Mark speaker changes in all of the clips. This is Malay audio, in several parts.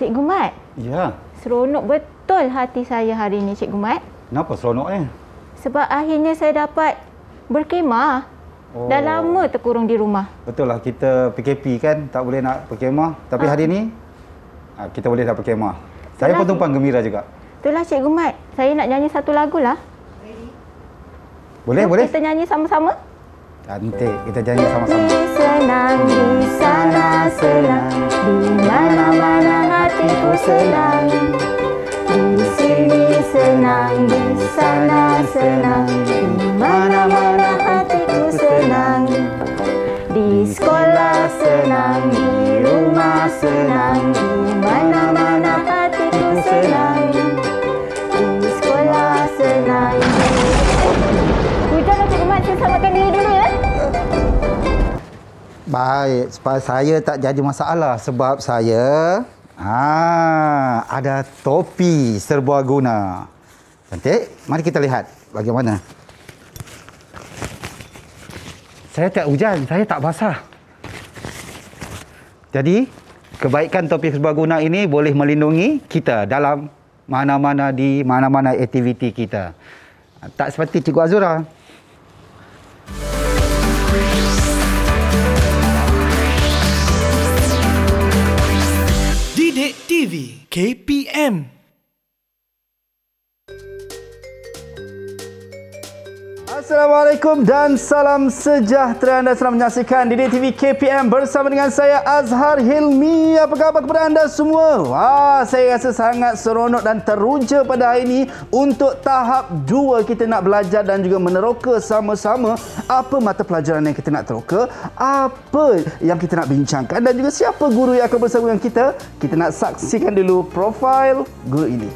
Speaker 1: Cikgu Mat.
Speaker 2: Ya.
Speaker 1: Seronok betul hati saya hari ini, Cikgu Mat.
Speaker 2: Kenapa seronoknya?
Speaker 1: Sebab akhirnya saya dapat berkemah. Dah lama terkurung di rumah.
Speaker 2: Betul lah, kita PKP kan, tak boleh nak berkemah. Tapi hari ni, kita boleh dah berkemah. Saya pun tumpang gembira juga.
Speaker 1: Itulah Cikgu Mat. Saya nak nyanyi satu lagu lah.
Speaker 2: Boleh, boleh?
Speaker 1: Kita nyanyi sama-sama.
Speaker 2: Cantik, kita nyanyi sama-sama.
Speaker 1: Senang di sana senang, di mana-mana hatiku senang. Di sini senang, di sana senang, di mana-mana hatiku senang. Di sekolah senang, di rumah senang, di mana-mana hatiku senang. Di sekolah senang. Hujan Cikgu Mat, saya selamatkan diri dulu ya.
Speaker 2: Baik, supaya saya tak jadi masalah sebab saya ada topi serbaguna. Cantik. Mari kita lihat bagaimana. Saya tak hujan, saya tak basah. Jadi, kebaikan topi serbaguna ini boleh melindungi kita dalam mana-mana di mana-mana aktiviti kita. Tak seperti Cikgu Azura.
Speaker 3: Didik TV KPM.
Speaker 4: Assalamualaikum dan salam sejahtera. Anda sedang menyaksikan Didik TV KPM bersama dengan saya Azhar Hilmi. Apa khabar kepada anda semua? Saya rasa sangat seronok dan teruja pada hari ini untuk tahap 2 kita nak belajar dan juga meneroka sama-sama apa mata pelajaran yang kita nak teroka, apa yang kita nak bincangkan dan juga siapa guru yang akan bersama dengan kita. Kita nak saksikan dulu profil guru ini.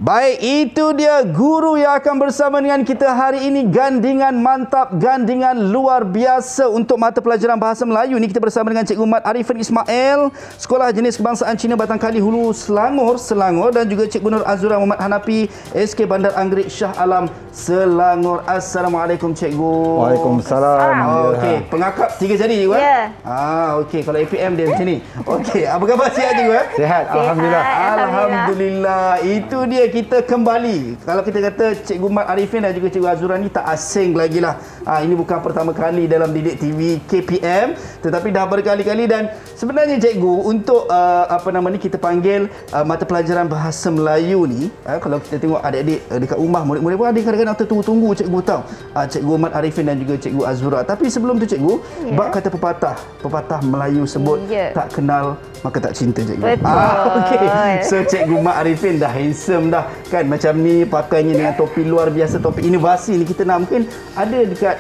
Speaker 4: Baik, itu dia guru yang akan bersama dengan kita hari ini. Gandingan mantap, gandingan luar biasa untuk mata pelajaran Bahasa Melayu ni. Kita bersama dengan Cikgu Mat Arifin Ismail, Sekolah Jenis Kebangsaan Cina Batangkali Hulu Selangor, dan juga Cikgu Nur Azura Muhammad Hanafi, SK Bandar Anggerik Shah Alam Selangor. Assalamualaikum Cikgu.
Speaker 2: Waalaikumsalam.
Speaker 4: Okey, pengakap 3 jari Cikgu.
Speaker 1: Ya.
Speaker 4: Okey, kalau APM dia macam ni. Okey, apa khabar sihat Cikgu?
Speaker 2: Sihat, alhamdulillah.
Speaker 4: Alhamdulillah. Itu dia, kita kembali. Kalau kita kata Cikgu Mat Arifin dan juga Cikgu Azura ni tak asing lagi lah. Ini bukan pertama kali dalam Didik TV KPM, tetapi dah berkali-kali. Dan sebenarnya Cikgu, untuk kita panggil mata pelajaran Bahasa Melayu ni, kalau kita tengok adik-adik dekat rumah, murid-murid pun ada kadang-kadang tertunggu-tunggu Cikgu tahu Cikgu Mat Arifin dan juga Cikgu Azura. Tapi sebelum tu Cikgu, bab kata pepatah Melayu sebut tak kenal maka tak cinta Cikgu. Okey. So Cikgu Mat Arifin dah handsome dah kan, macam ni pakainya dengan topi luar biasa, topi inovasi ni. Kita nak, mungkin ada dekat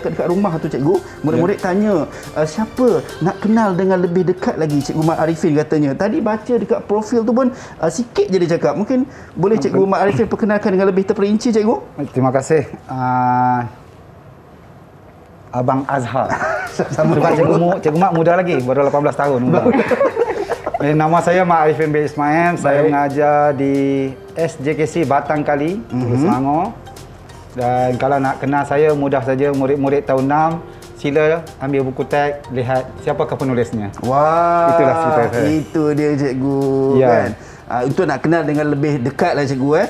Speaker 4: dekat rumah tu Cikgu, murid-murid tanya siapa nak kenal dengan lebih dekat lagi Cikgu Mat Arifin katanya. Tadi baca dekat profil tu pun sikit je dia cakap. Mungkin boleh Cikgu Mat Arifin perkenalkan dengan lebih terperinci Cikgu?
Speaker 2: Terima kasih. Abang Azhar. Sebab Cikgu Mat muda lagi, baru 18 tahun. Nama saya Mat Arifin bin Ismail. Saya mengajar di SJKC Batangkali, Selangor. Dan kalau nak kenal saya, mudah saja. Murid-murid tahun 6, sila ambil buku teks, lihat siapakah penulisnya.
Speaker 4: Wah,
Speaker 2: itulah cerita saya.
Speaker 4: Itu dia Cikgu, kan. Untuk nak kenal dengan lebih dekat lah Cikgu,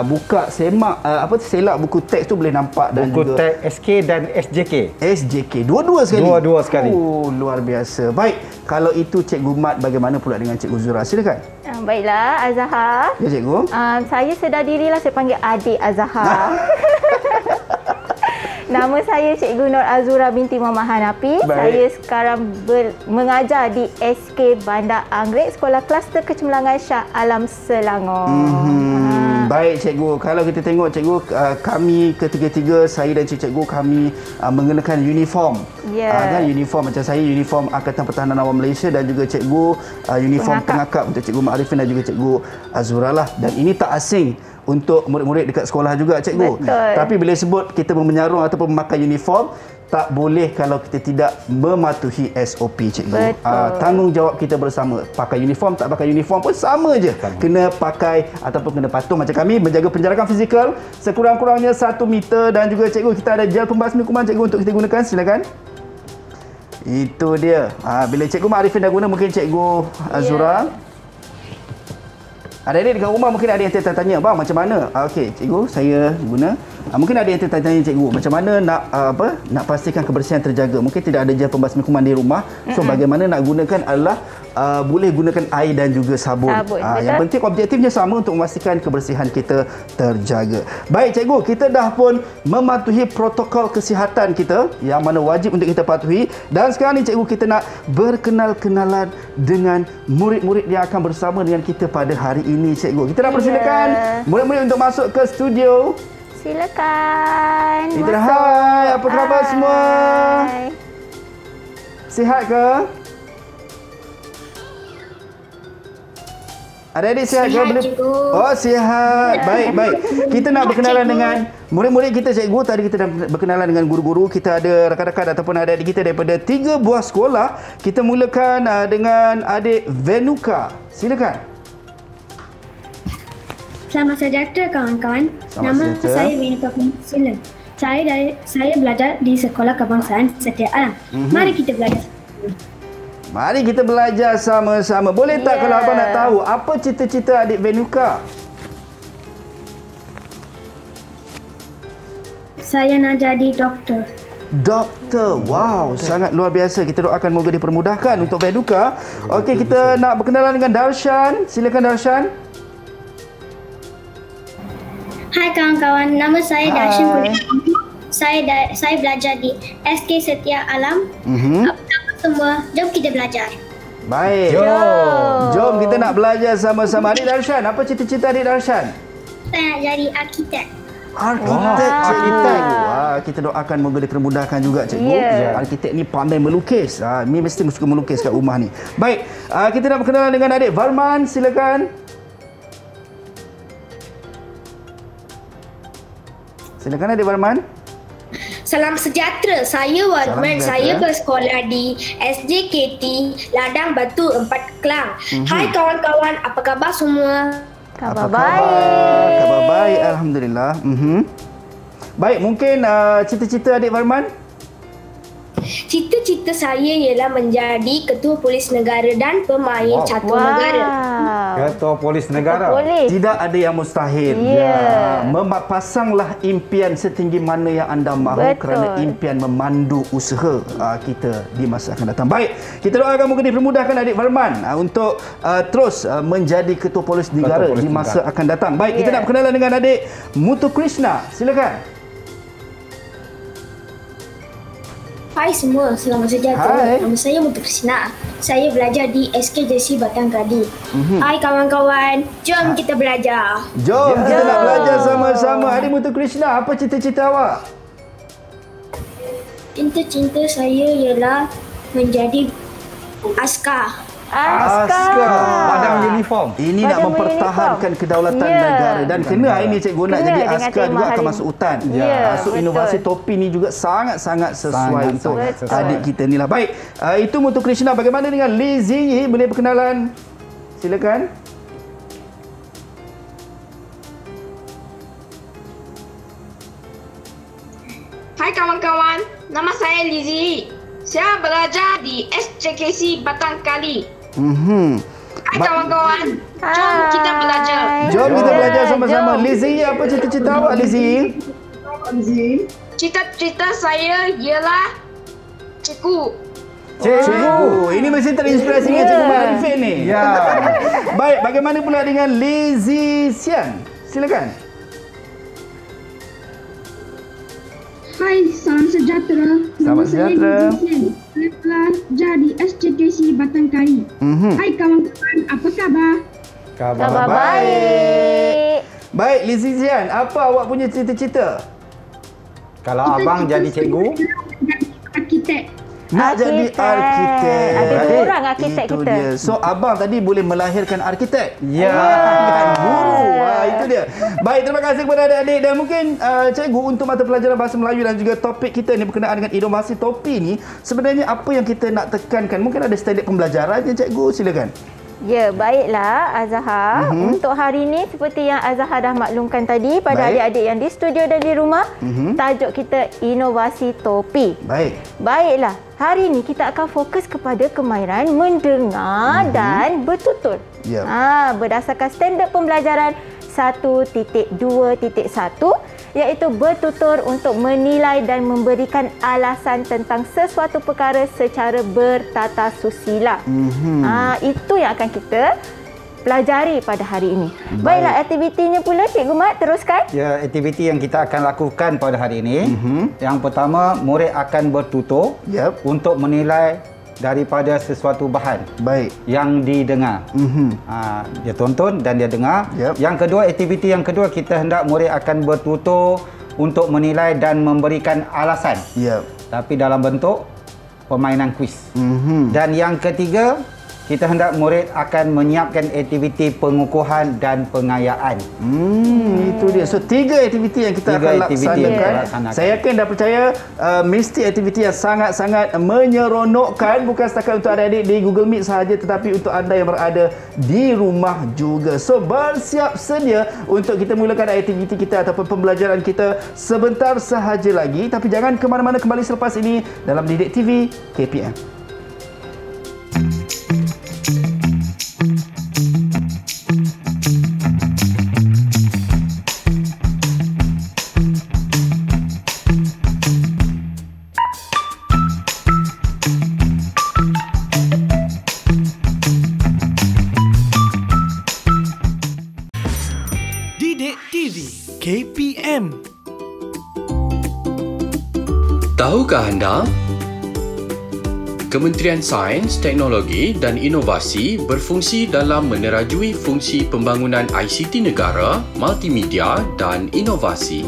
Speaker 4: buka selak buku teks tu boleh nampak. Dan
Speaker 2: buku
Speaker 4: juga
Speaker 2: teks SK dan SJK.
Speaker 4: Dua-dua sekali?
Speaker 2: Dua-dua sekali.
Speaker 4: Luar biasa. Baik, kalau itu Cikgu Mat, bagaimana pula dengan Cikgu Zura? Silakan.
Speaker 1: Baiklah, Azhar.
Speaker 4: Ya Cikgu.
Speaker 1: Saya sedar dirilah saya panggil adik Azhar. Nama saya Cikgu Nur Azura binti Muhammad Hanafi.
Speaker 4: Baik.
Speaker 1: Saya sekarang mengajar di SK Bandar Anggrek, Sekolah Kluster Kecemerlangan Shah Alam Selangor.
Speaker 4: Baik cikgu, kalau kita tengok cikgu, kami ketiga-tiga, saya dan cikgu kami mengenakan uniform.
Speaker 1: Ya.
Speaker 4: Kan uniform macam saya uniform Angkatan Pertahanan Awam Malaysia dan juga cikgu uniform pengakap untuk cikgu Ma'arifin dan juga cikgu Azura lah. Dan ini tak asing untuk murid-murid dekat sekolah juga cikgu.
Speaker 1: Betul.
Speaker 4: Tapi bila sebut kita menyarung ataupun memakai uniform, tak boleh kalau kita tidak mematuhi SOP cikgu. Tanggungjawab kita bersama. Pakai uniform, tak pakai uniform pun sama je. Kena pakai ataupun kena patuh macam kami menjaga penjarakan fizikal sekurang-kurangnya 1 meter dan juga cikgu kita ada gel pembasmi kuman cikgu untuk kita gunakan. Silakan. Itu dia. Bila cikgu Ma'arifin dah guna, mungkin cikgu Azura. Adik-adik dekat rumah mungkin ada yang tertanya, bang macam mana? Okey, cikgu saya guna. Mungkin ada yang tertanya cikgu, macam mana nak pastikan kebersihan terjaga? Mungkin tidak ada gel pembasmi kuman di rumah. So bagaimana nak gunakan adalah boleh gunakan air dan juga sabun. Yang penting objektifnya sama untuk memastikan kebersihan kita terjaga. Baik cikgu, kita dah pun mematuhi protokol kesihatan kita yang mana wajib untuk kita patuhi. Dan sekarang ni cikgu, kita nak berkenal-kenalan dengan murid-murid yang akan bersama dengan kita pada hari ini cikgu. Kita nak persilakan murid-murid untuk masuk ke studio.
Speaker 1: Silakan.
Speaker 4: Hai, apa khabar semua? Sihat ke? Adik-adik sihat ke? Oh, sihat. Baik, baik. Kita nak berkenalan dengan murid-murid kita cikgu. Tadi kita dah berkenalan dengan guru-guru. Kita ada rakan-rakan ataupun adik-adik kita daripada 3 buah sekolah. Kita mulakan dengan adik Venuka. Silakan.
Speaker 5: Selamat sejahtera kawan-kawan. Nama saya Venuka Sila. Saya belajar di Sekolah Kebangsaan Setia Alam. Mari kita belajar.
Speaker 4: Mari kita belajar sama-sama. Boleh tak kalau abang nak tahu apa cita-cita adik Venuka?
Speaker 5: Saya nak jadi doktor.
Speaker 4: Doktor. Wow, sangat luar biasa. Kita doakan moga dipermudahkan untuk Venuka. Okey, kita nak berkenalan dengan Darshan. Silakan Darshan.
Speaker 5: Hai kawan-kawan, nama saya Darshan Kurniawan. Saya belajar di SK Setia Alam. Apa-apa semua, jom kita belajar.
Speaker 4: Baik. Jom kita nak belajar sama-sama. Adik Darshan, apa cita-cita adik Darshan?
Speaker 5: Saya nak jadi arkitek.
Speaker 4: Arkitek, cikgu. Kita doakan moga dipermudahkan juga cikgu. Arkitek ni pandai melukis. Ni mesti suka melukis kat rumah ni. Baik, kita nak berkenalan dengan adik Varman. Silakan. Silakan adik Varman.
Speaker 5: Salam sejahtera. Saya Warman. Saya bersekolah di SJKT Ladang Batu 4 Kelang. Hai kawan-kawan, apa khabar semua?
Speaker 1: Khabar baik.
Speaker 4: Khabar baik, alhamdulillah. Baik, mungkin cita-cita adik Varman?
Speaker 5: Cita-cita saya ialah menjadi Ketua Polis Negara dan pemain catur negara.
Speaker 2: Ketua Polis Negara.
Speaker 4: Tidak ada yang mustahil. Pasanglah impian setinggi mana yang anda mahu. Kerana impian memandu usaha kita di masa akan datang. Baik, kita doakan moga dipermudahkan adik Varman untuk terus menjadi Ketua Polis Negara di masa akan datang. Baik, kita nak berkenalan dengan adik Mutu Krishna. Silakan.
Speaker 5: Hai semua, selamat sejahtera. Nama saya Mutu Krishna. Saya belajar di SKJC Batang Kadi. Hai kawan-kawan, jom kita belajar.
Speaker 4: Jom kita nak belajar sama-sama. Adik Mutu Krishna, apa cita-cita awak?
Speaker 5: Cita-cita saya ialah menjadi askar.
Speaker 2: Padang uniform.
Speaker 4: Ini nak mempertahankan kedaulatan negara. Dan kena hari ini cikgu nak jadi askar juga akan masuk hutan. So inovasi topi ni juga sangat-sangat sesuai untuk adik kita ni lah. Baik, itu Mutu Krishna. Bagaimana dengan Lee Ziyi? Boleh perkenalan? Silakan.
Speaker 6: Hai kawan-kawan, nama saya Lizzie. Saya belajar di SJKC Batang Kali. Hai kawan-kawan, jom kita belajar.
Speaker 4: Jom kita belajar sama-sama. Lizzie, apa cita-cita awak Lizzie?
Speaker 6: Cita-cita saya ialah cikgu.
Speaker 4: Cikgu. Ini mesti terinspirasi dengan Cikgu Ma'arifin ni. Baik, bagaimana pula dengan Lizzie Sian? Silakan.
Speaker 6: Hai, salam sejahtera.
Speaker 4: Selamat sejahtera.
Speaker 6: Saya pelajar di SJKC Batangkali. Hai kawan-kawan, apa khabar?
Speaker 1: Khabar baik.
Speaker 4: Baik, Lizzie Zian, apa awak punya cita-cita?
Speaker 2: Kalau abang jadi cikgu,
Speaker 6: Arkitek.
Speaker 4: Nak jadi arkitek.
Speaker 1: Ada dua orang arkitek
Speaker 4: Itu
Speaker 1: kita.
Speaker 4: dia. So abang tadi boleh melahirkan arkitek.
Speaker 2: Ya.
Speaker 4: Kan guru. Itu dia. Baik, terima kasih kepada adik-adik dan mungkin cikgu untuk mata pelajaran bahasa Melayu dan juga topik kita ni berkenaan dengan inovasi topi ni, sebenarnya apa yang kita nak tekankan? Mungkin ada standard pembelajarannya cikgu, silakan.
Speaker 1: Ya, baiklah Azhar. Untuk hari ini seperti yang Azhar dah maklumkan tadi pada
Speaker 4: Baik.
Speaker 1: adik-adik yang di studio dan di rumah, tajuk kita inovasi topi.
Speaker 4: Baik.
Speaker 1: Baiklah, hari ini kita akan fokus kepada kemahiran mendengar dan bertutur.
Speaker 4: Ya.
Speaker 1: Berdasarkan standard pembelajaran 1.2.1 iaitu bertutur untuk menilai dan memberikan alasan tentang sesuatu perkara secara bertata susila. Itu yang akan kita pelajari pada hari ini. Baiklah, aktivitinya pula Cikgu Mat, teruskan.
Speaker 2: ya, aktiviti yang kita akan lakukan pada hari ini, yang pertama, murid akan bertutur
Speaker 4: Yep.
Speaker 2: untuk menilai daripada sesuatu bahan
Speaker 4: Baik.
Speaker 2: yang didengar. Dia tonton dan dia dengar.
Speaker 4: Yep.
Speaker 2: Yang kedua, aktiviti yang kedua, kita hendak murid akan bertutur untuk menilai dan memberikan alasan.
Speaker 4: Ya.
Speaker 2: Tapi dalam bentuk permainan kuis. Dan yang ketiga, kita hendak murid akan menyiapkan aktiviti pengukuhan dan pengayaan.
Speaker 4: Itu dia. So, 3 aktiviti yang kita
Speaker 2: Tiga
Speaker 4: akan
Speaker 2: aktiviti yang kita
Speaker 4: laksanakan.
Speaker 2: laksanakan.
Speaker 4: Saya yakin dah percaya mesti aktiviti yang sangat-sangat menyeronokkan, bukan setakat untuk adik-adik di Google Meet sahaja, tetapi untuk anda yang berada di rumah juga. So, bersiap sedia untuk kita mulakan aktiviti kita ataupun pembelajaran kita sebentar sahaja lagi. Tapi jangan ke mana-mana, kembali selepas ini dalam Didik TV KPM.
Speaker 3: Didik TV KPM.
Speaker 7: Tahukah anda? Kementerian Sains, Teknologi dan Inovasi berfungsi dalam menerajui fungsi pembangunan ICT negara, multimedia dan inovasi.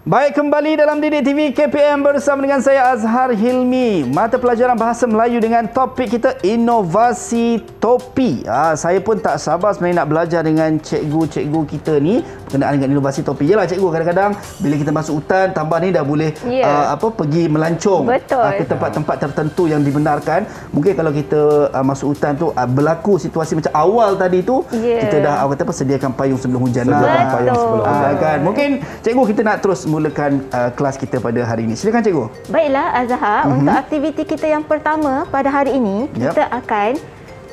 Speaker 4: Baik, kembali dalam Didik TV KPM bersama dengan saya Azhar Hilmi. Mata pelajaran bahasa Melayu dengan topik kita inovasi topi. Saya pun tak sabar sebenarnya nak belajar dengan cikgu-cikgu kita ni berkenaan dengan inovasi topi. Yalah cikgu, kadang-kadang bila kita masuk hutan, tambah ni dah boleh pergi melancong ke tempat-tempat tertentu yang dibenarkan. Mungkin kalau kita masuk hutan tu berlaku situasi macam awal tadi tu, kita dah sediakan payung sebelum hujan.
Speaker 2: Sediakan payung sebelum hujan.
Speaker 4: Kan? Mungkin cikgu kita nak terus mulakan kelas kita pada hari ini. Silakan cikgu.
Speaker 1: Baiklah Azhar, untuk aktiviti kita yang pertama pada hari ini, kita akan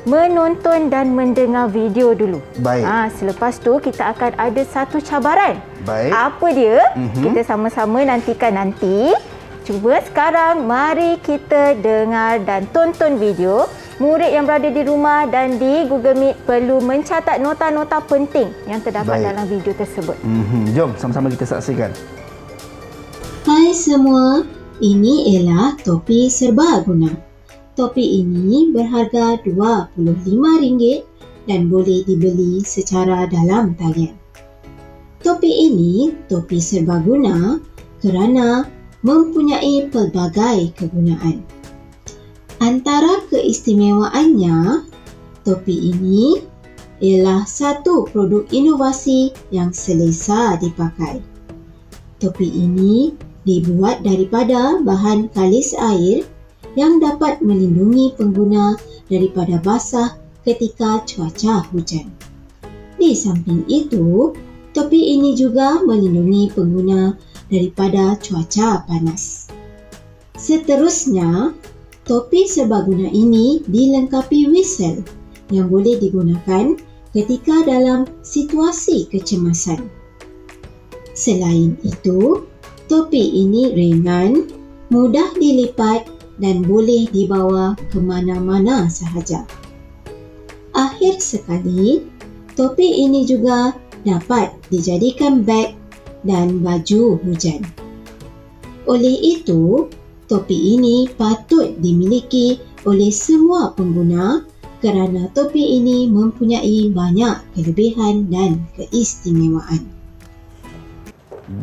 Speaker 1: menonton dan mendengar video dulu.
Speaker 4: Baik.
Speaker 1: Selepas tu kita akan ada satu cabaran.
Speaker 4: Baik.
Speaker 1: Apa dia? Kita sama-sama nantikan nanti. Cuba sekarang mari kita dengar dan tonton video. Murid yang berada di rumah dan di Google Meet perlu mencatat nota-nota penting yang terdapat dalam video tersebut.
Speaker 4: Jom sama-sama kita saksikan.
Speaker 8: Hai semua, ini ialah topi serbaguna. Topi ini berharga RM25 dan boleh dibeli secara dalam talian. Topi ini topi serbaguna kerana mempunyai pelbagai kegunaan. Antara keistimewaannya, topi ini ialah satu produk inovasi yang selesa dipakai. Topi ini dibuat daripada bahan kalis air yang dapat melindungi pengguna daripada basah ketika cuaca hujan. Di samping itu, topi ini juga melindungi pengguna daripada cuaca panas. Seterusnya, topi serbaguna ini dilengkapi whistle yang boleh digunakan ketika dalam situasi kecemasan. Selain itu, topi ini ringan, mudah dilipat dan boleh dibawa ke mana-mana sahaja. Akhir sekali, Topi ini juga dapat dijadikan beg dan baju hujan. Oleh itu, topi ini patut dimiliki oleh semua pengguna kerana topi ini mempunyai banyak kelebihan dan keistimewaan.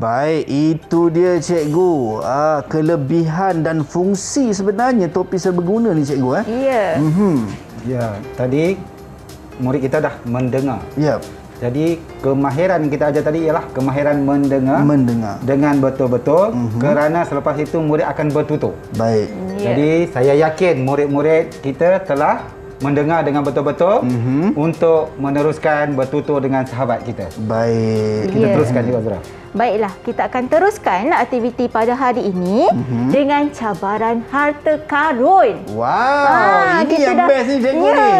Speaker 4: Baik, itu dia cikgu. Kelebihan dan fungsi sebenarnya topi serbaguna ni cikgu.
Speaker 1: Ya.
Speaker 2: Ya, tadi murid kita dah mendengar.
Speaker 4: Ya.
Speaker 2: Jadi kemahiran kita ajar tadi ialah kemahiran mendengar dengan betul-betul, kerana selepas itu murid akan bertutur.
Speaker 4: Baik.
Speaker 2: Jadi saya yakin murid-murid kita telah mendengar dengan betul-betul untuk meneruskan bertutur dengan sahabat kita.
Speaker 4: Baik.
Speaker 2: Kita teruskan juga, Azura.
Speaker 1: Baiklah, kita akan teruskan aktiviti pada hari ini dengan cabaran harta karun.
Speaker 4: Wow, ini yang best ni cikgu ni.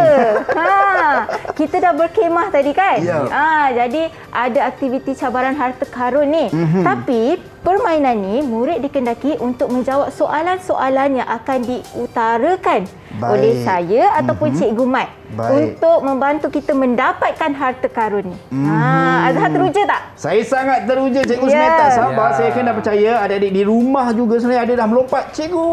Speaker 1: Kita dah berkemah tadi kan?
Speaker 4: Ya.
Speaker 1: Jadi ada aktiviti cabaran harta karun ni. Tapi permainan ni murid dikendaki untuk menjawab soalan-soalan yang akan diutarakan oleh saya ataupun Cikgu Mat untuk membantu kita mendapatkan harta karun ni. Azhar teruja tak?
Speaker 4: Saya sangat teruja cikgu Semeta. Sabar, saya kena percaya adik-adik di rumah juga sebenarnya ada dah melompat. Cikgu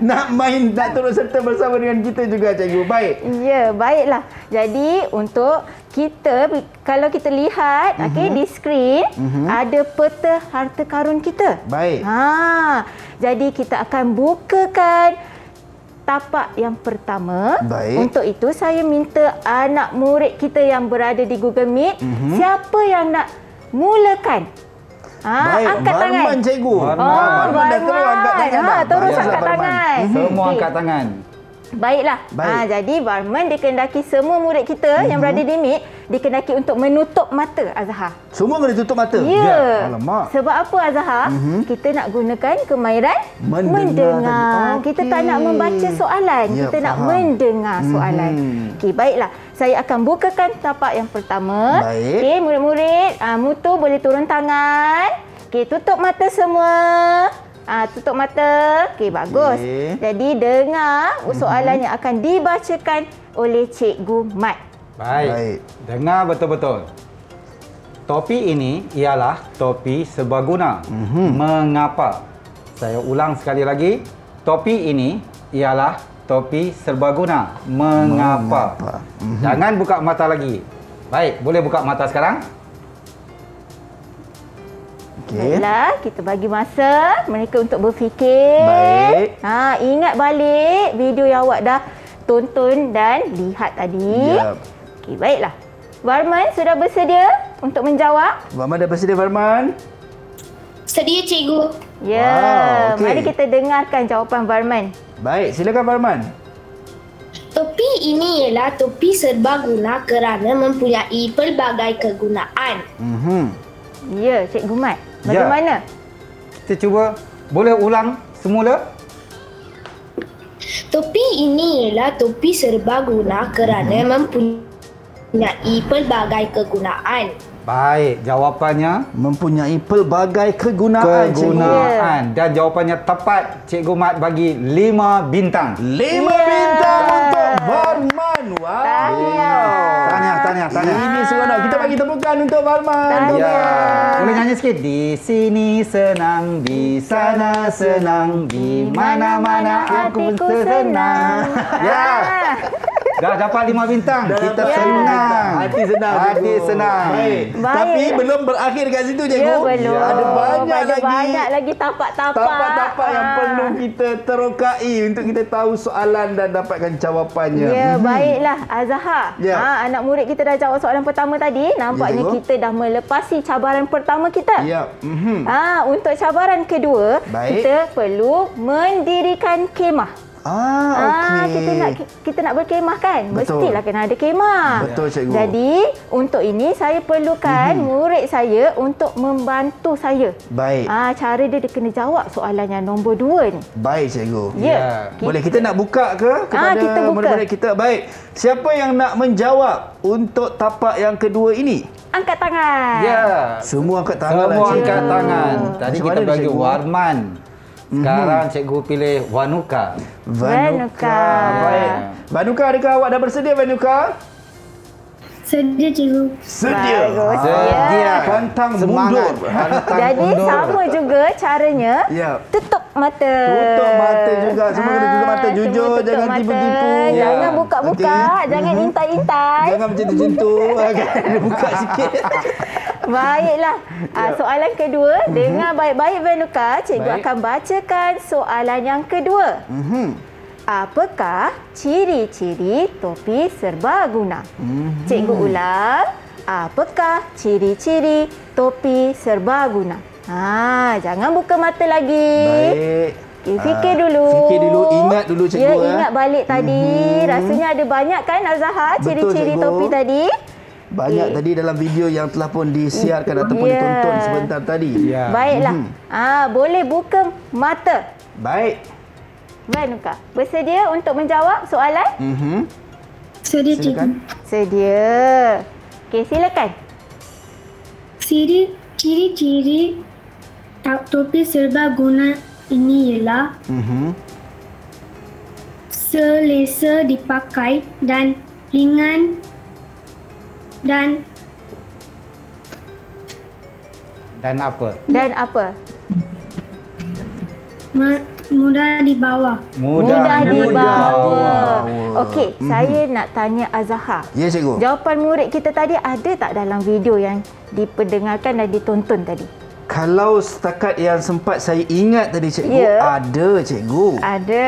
Speaker 4: nak main, nak turut serta bersama dengan kita juga cikgu. Baik.
Speaker 1: Ya, baiklah. Jadi untuk kita, kalau kita lihat di skrin ada peta harta karun kita.
Speaker 4: Baik.
Speaker 1: Jadi kita akan bukakan tapak yang pertama.
Speaker 4: Baik.
Speaker 1: Untuk itu saya minta anak murid kita yang berada di Google Meet, siapa yang nak mulakan?
Speaker 4: Baik,
Speaker 1: angkat tangan.
Speaker 4: Barman cikgu.
Speaker 1: Barman
Speaker 4: dah terus angkat tangan dah.
Speaker 1: Terus
Speaker 4: Baik,
Speaker 1: angkat
Speaker 4: Barman.
Speaker 1: tangan.
Speaker 2: Semua angkat tangan.
Speaker 1: Baiklah.
Speaker 4: Baik.
Speaker 1: Jadi Barman dikendaki semua murid kita yang berada di Meet dikendaki untuk menutup mata, Azhar.
Speaker 4: Semua kena tutup mata?
Speaker 1: Ya.
Speaker 4: Alamak.
Speaker 1: Sebab apa, Azhar? Kita nak gunakan kemahiran mendengar. Kita tak nak membaca soalan.
Speaker 4: Ya,
Speaker 1: kita nak
Speaker 4: faham.
Speaker 1: mendengar soalan. Okey, baiklah. Saya akan bukakan tapak yang pertama.
Speaker 4: Baik.
Speaker 1: Okey, murid-murid, Mutu boleh turun tangan. Okey, tutup mata semua. Tutup mata. Okey, bagus.
Speaker 4: Okey.
Speaker 1: Jadi dengar soalan yang akan dibacakan oleh Cikgu Mat.
Speaker 2: Baik. Dengar betul-betul. Topi ini ialah topi serbaguna. Mengapa? Saya ulang sekali lagi. Topi ini ialah topi serbaguna. Mengapa? Jangan buka mata lagi. Baik, boleh buka mata sekarang?
Speaker 1: Baiklah, kita bagi masa mereka untuk berfikir.
Speaker 4: Baik.
Speaker 1: Ingat balik video yang awak dah tonton dan lihat tadi.
Speaker 4: Yap.
Speaker 1: Okey, baiklah. Barman sudah bersedia untuk menjawab?
Speaker 4: Barman dah bersedia, Barman?
Speaker 5: Sedia cikgu.
Speaker 1: Ya,
Speaker 4: Wow, okey.
Speaker 1: mari kita dengarkan jawapan Barman.
Speaker 4: Baik, silakan Barman.
Speaker 5: Topi ini ialah topi serbaguna kerana mempunyai pelbagai kegunaan.
Speaker 1: Ya, Cikgu Mat. Bagaimana?
Speaker 2: Kita cuba, boleh ulang semula?
Speaker 5: Topi ini ialah topi serbaguna kerana mempunyai pelbagai kegunaan.
Speaker 2: Baik, jawapannya
Speaker 4: Mempunyai pelbagai kegunaan.
Speaker 2: kegunaan. Dan jawapannya tepat. Cikgu Mat bagi 5 bintang.
Speaker 4: 5 bintang untuk Barman. Wow.
Speaker 2: Tahniah.
Speaker 4: Ini seronok. Kita bagi tepukan untuk Barman.
Speaker 2: Ya. Boleh nyanyi sikit? Di sini senang, di sana senang, di mana-mana aku senang. Ya. Dah dapat 5 bintang. Kita senang.
Speaker 4: Hati senang.
Speaker 2: Hati senang.
Speaker 4: Baik.
Speaker 1: Baik.
Speaker 4: Tapi belum berakhir kat situ cikgu.
Speaker 1: Ya, belum.
Speaker 4: Ada banyak lagi
Speaker 1: tapak-tapak.
Speaker 4: tapak-tapak yang perlu kita terokai untuk kita tahu soalan dan dapatkan jawapannya.
Speaker 1: Ya, baiklah Azhar.
Speaker 4: Ya.
Speaker 1: Anak murid kita dah jawab soalan pertama tadi. Nampaknya
Speaker 4: cikgu.
Speaker 1: kita dah melepasi cabaran pertama kita.
Speaker 4: Ya.
Speaker 1: Untuk cabaran kedua,
Speaker 4: Baik.
Speaker 1: kita perlu mendirikan kemah.
Speaker 4: Okey.
Speaker 1: Kita nak berkemah kan?
Speaker 4: Betul.
Speaker 1: Mestilah kena ada kemah.
Speaker 4: Betul, cikgu.
Speaker 1: Jadi, untuk ini saya perlukan murid saya untuk membantu saya.
Speaker 4: Baik.
Speaker 1: Cara dia kena jawab soalan yang nombor 2 ni.
Speaker 4: Baik cikgu.
Speaker 1: Ya.
Speaker 4: Boleh kita nak buka ke kepada
Speaker 1: kita buka.
Speaker 4: murid-murid kita? Baik. Siapa yang nak menjawab untuk tapak yang kedua ini?
Speaker 1: Angkat tangan.
Speaker 2: Ya.
Speaker 4: Semua angkat tangan lah,
Speaker 2: Semua
Speaker 4: cikgu.
Speaker 2: angkat tangan. Tadi
Speaker 4: Macam
Speaker 2: kita
Speaker 4: mana,
Speaker 2: bagi
Speaker 4: cikgu?
Speaker 2: Warman. Sekarang cikgu pilih Wanuka.
Speaker 1: Vanuka.
Speaker 4: Baik. Vanuka, adakah awak dah bersedia, Vanuka?
Speaker 5: Sedia cikgu.
Speaker 4: Sedia.
Speaker 1: Bagus.
Speaker 2: Sedia.
Speaker 4: Pantang
Speaker 2: Semangat.
Speaker 4: mundur.
Speaker 1: Jadi sama juga caranya.
Speaker 4: Ya.
Speaker 1: Tutup mata.
Speaker 4: Tutup mata juga. Semua kena tutup mata.
Speaker 1: Semua
Speaker 4: Jujur,
Speaker 1: tutup
Speaker 4: jangan
Speaker 1: mata.
Speaker 4: tipu-tipu.
Speaker 1: Jangan buka-buka, jangan intai-intai.
Speaker 4: Jangan macam tu. Dia buka sikit.
Speaker 1: Baiklah. Soalan kedua, dengar baik-baik Venuka. Cikgu akan bacakan soalan yang kedua. Apakah ciri-ciri topi serbaguna? Cikgu ulang. Apakah ciri-ciri topi serbaguna? Jangan buka mata lagi.
Speaker 4: Baik.
Speaker 1: Okay, fikir dulu.
Speaker 4: Fikir dulu, ingat dulu cikgu.
Speaker 1: Ya, ingat balik tadi. Rasanya ada banyak kan Azhar ciri-ciri
Speaker 4: cikgu.
Speaker 1: topi tadi?
Speaker 4: Banyak tadi dalam video yang telah pun disiarkan ataupun ditonton sebentar tadi.
Speaker 2: Ya.
Speaker 1: Baiklah. Boleh buka mata.
Speaker 4: Baik.
Speaker 1: Venuka, bersedia untuk menjawab soalan?
Speaker 5: Sedia cikgu.
Speaker 1: Sedia. Okey, silakan.
Speaker 5: Ciri-ciri topi serbaguna ini ialah selesa dipakai dan ringan dan
Speaker 2: apa?
Speaker 1: Dan apa?
Speaker 5: mudah dibawa.
Speaker 1: Mudah dibawa. Okey, saya nak tanya Azhar.
Speaker 4: Ya, cikgu.
Speaker 1: Jawapan murid kita tadi ada tak dalam video yang diperdengarkan dan ditonton tadi?
Speaker 4: Kalau setakat yang sempat saya ingat tadi cikgu, ada cikgu.
Speaker 1: Ada.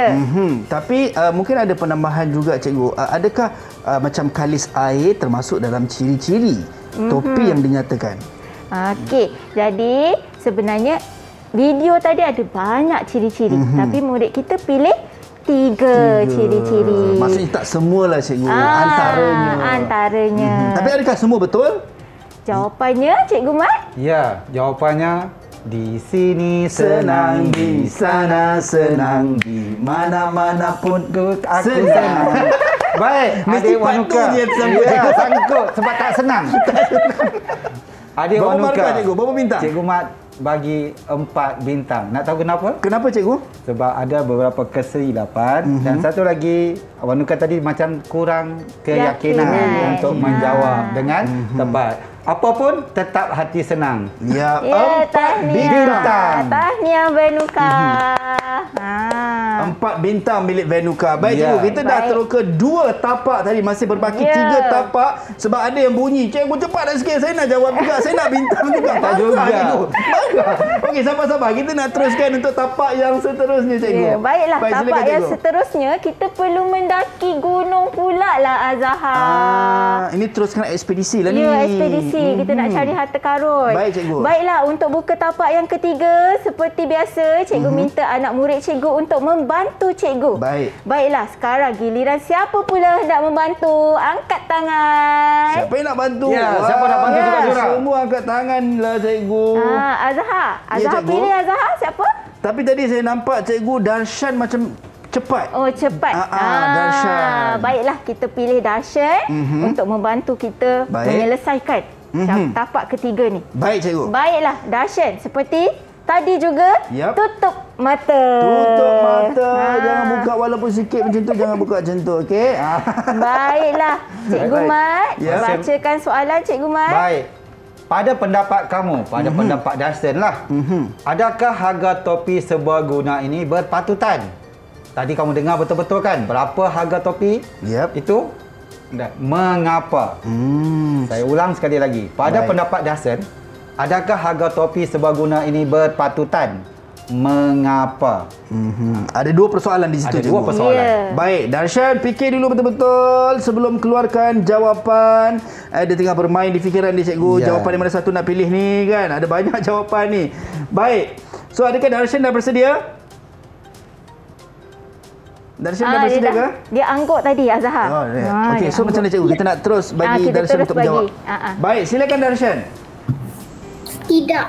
Speaker 4: Tapi mungkin ada penambahan juga cikgu. Adakah macam kalis air termasuk dalam ciri-ciri topi yang dinyatakan?
Speaker 1: Okey, jadi sebenarnya video tadi ada banyak ciri-ciri, tapi murid kita pilih tiga ciri-ciri.
Speaker 4: Maksudnya tak semualah cikgu, antaranya. Tapi adakah semua betul?
Speaker 1: Jawapannya Cikgu Mat?
Speaker 2: Ya, jawapannya di sini
Speaker 4: Senang di sana, senang di mana-mana pun
Speaker 2: aku senang. Baik,
Speaker 4: Mesti
Speaker 2: adik Wanuka.
Speaker 4: dia
Speaker 2: Sangkut sebab tak senang. Adik
Speaker 4: berapa
Speaker 2: Wanuka.
Speaker 4: markah cikgu? Berapa bintang?
Speaker 2: Cikgu Mat bagi 4 bintang. Nak tahu kenapa?
Speaker 4: Kenapa cikgu?
Speaker 2: Sebab ada beberapa kesilapan dan satu lagi Wanuka tadi macam kurang keyakinan untuk menjawab dengan tepat. Apapun tetap hati senang.
Speaker 4: Ya,
Speaker 1: 4
Speaker 2: bintang.
Speaker 1: Tahniah Venuka.
Speaker 4: 4 bintang milik Venuka. Baik cikgu, kita dah
Speaker 1: Baik.
Speaker 4: terus ke 2 tapak tadi. Masih berbaki 3 tapak. Sebab ada yang bunyi. Cikgu cepat dah sikit. Saya nak jawab juga. Saya nak bintang juga.
Speaker 2: Tak juga.
Speaker 4: Cikgu. Marah. Okey, sabar-sabar. Kita nak teruskan untuk tapak yang seterusnya cikgu.
Speaker 1: Baiklah,
Speaker 4: Baik,
Speaker 1: tapak
Speaker 4: silakan,
Speaker 1: yang
Speaker 4: cikgu.
Speaker 1: seterusnya kita perlu mendaki gunung pula lah Azhar.
Speaker 4: Ini teruskan ekspedisi lah ni.
Speaker 1: Ya, ekspedisi. Kita nak cari harta karun.
Speaker 4: Baik, cikgu.
Speaker 1: Baiklah, untuk buka tapak yang ketiga, seperti biasa, cikgu minta anak murid cikgu untuk membantu cikgu.
Speaker 4: Baik.
Speaker 1: Baiklah, sekarang giliran siapa pula nak membantu? Angkat tangan.
Speaker 4: Siapa yang nak bantu?
Speaker 2: Ya, siapa nak bantu juga Zura?
Speaker 4: Semua angkat tangan lah cikgu.
Speaker 1: Azhar.
Speaker 4: Ya,
Speaker 1: Azhar
Speaker 4: cikgu.
Speaker 1: pilih Azhar. Siapa?
Speaker 4: Tapi tadi saya nampak cikgu Darshan macam cepat.
Speaker 1: Oh, cepat.
Speaker 4: Darshan.
Speaker 1: Baiklah, kita pilih Darshan untuk membantu kita menyelesaikan tapak ketiga ni.
Speaker 4: Baik cikgu.
Speaker 1: Baiklah, Darshan. Seperti tadi juga, tutup mata.
Speaker 4: Tutup mata. Jangan buka walaupun sikit macam tu. Jangan buka macam tu, okey?
Speaker 1: Baiklah. Cikgu
Speaker 2: Baik.
Speaker 1: Mat,
Speaker 4: Ya.
Speaker 1: bacakan soalan Cikgu Mat.
Speaker 2: Baik. Pada pendapat kamu, pada pendapat Darshan lah, adakah harga topi serbaguna ini berpatutan? Tadi kamu dengar betul-betul kan? Berapa harga topi?
Speaker 4: Yep.
Speaker 2: Itu? Dan mengapa? Saya ulang sekali lagi. Pada pendapat Darshan, adakah harga topi serbaguna ini berpatutan? Mengapa?
Speaker 4: Ada 2 persoalan di situ,
Speaker 2: Ada
Speaker 4: cikgu.
Speaker 2: 2 persoalan.
Speaker 1: Ya.
Speaker 4: Baik, Darshan fikir dulu betul-betul sebelum keluarkan jawapan. Dia tengah bermain di fikiran dia, cikgu.
Speaker 2: Ya.
Speaker 4: Jawapan yang mana satu nak pilih ni kan? Ada banyak jawapan ni. Baik. So, adakah Darshan dah bersedia? Darshan dah bersedia ke?
Speaker 1: Dia angkut tadi Azhar.
Speaker 4: Okey, so macam mana cikgu? Kita nak terus bagi
Speaker 1: kita
Speaker 4: Darshan
Speaker 1: terus
Speaker 4: untuk menjawab.
Speaker 1: bagi.
Speaker 4: Baik, silakan Darshan.
Speaker 5: Tidak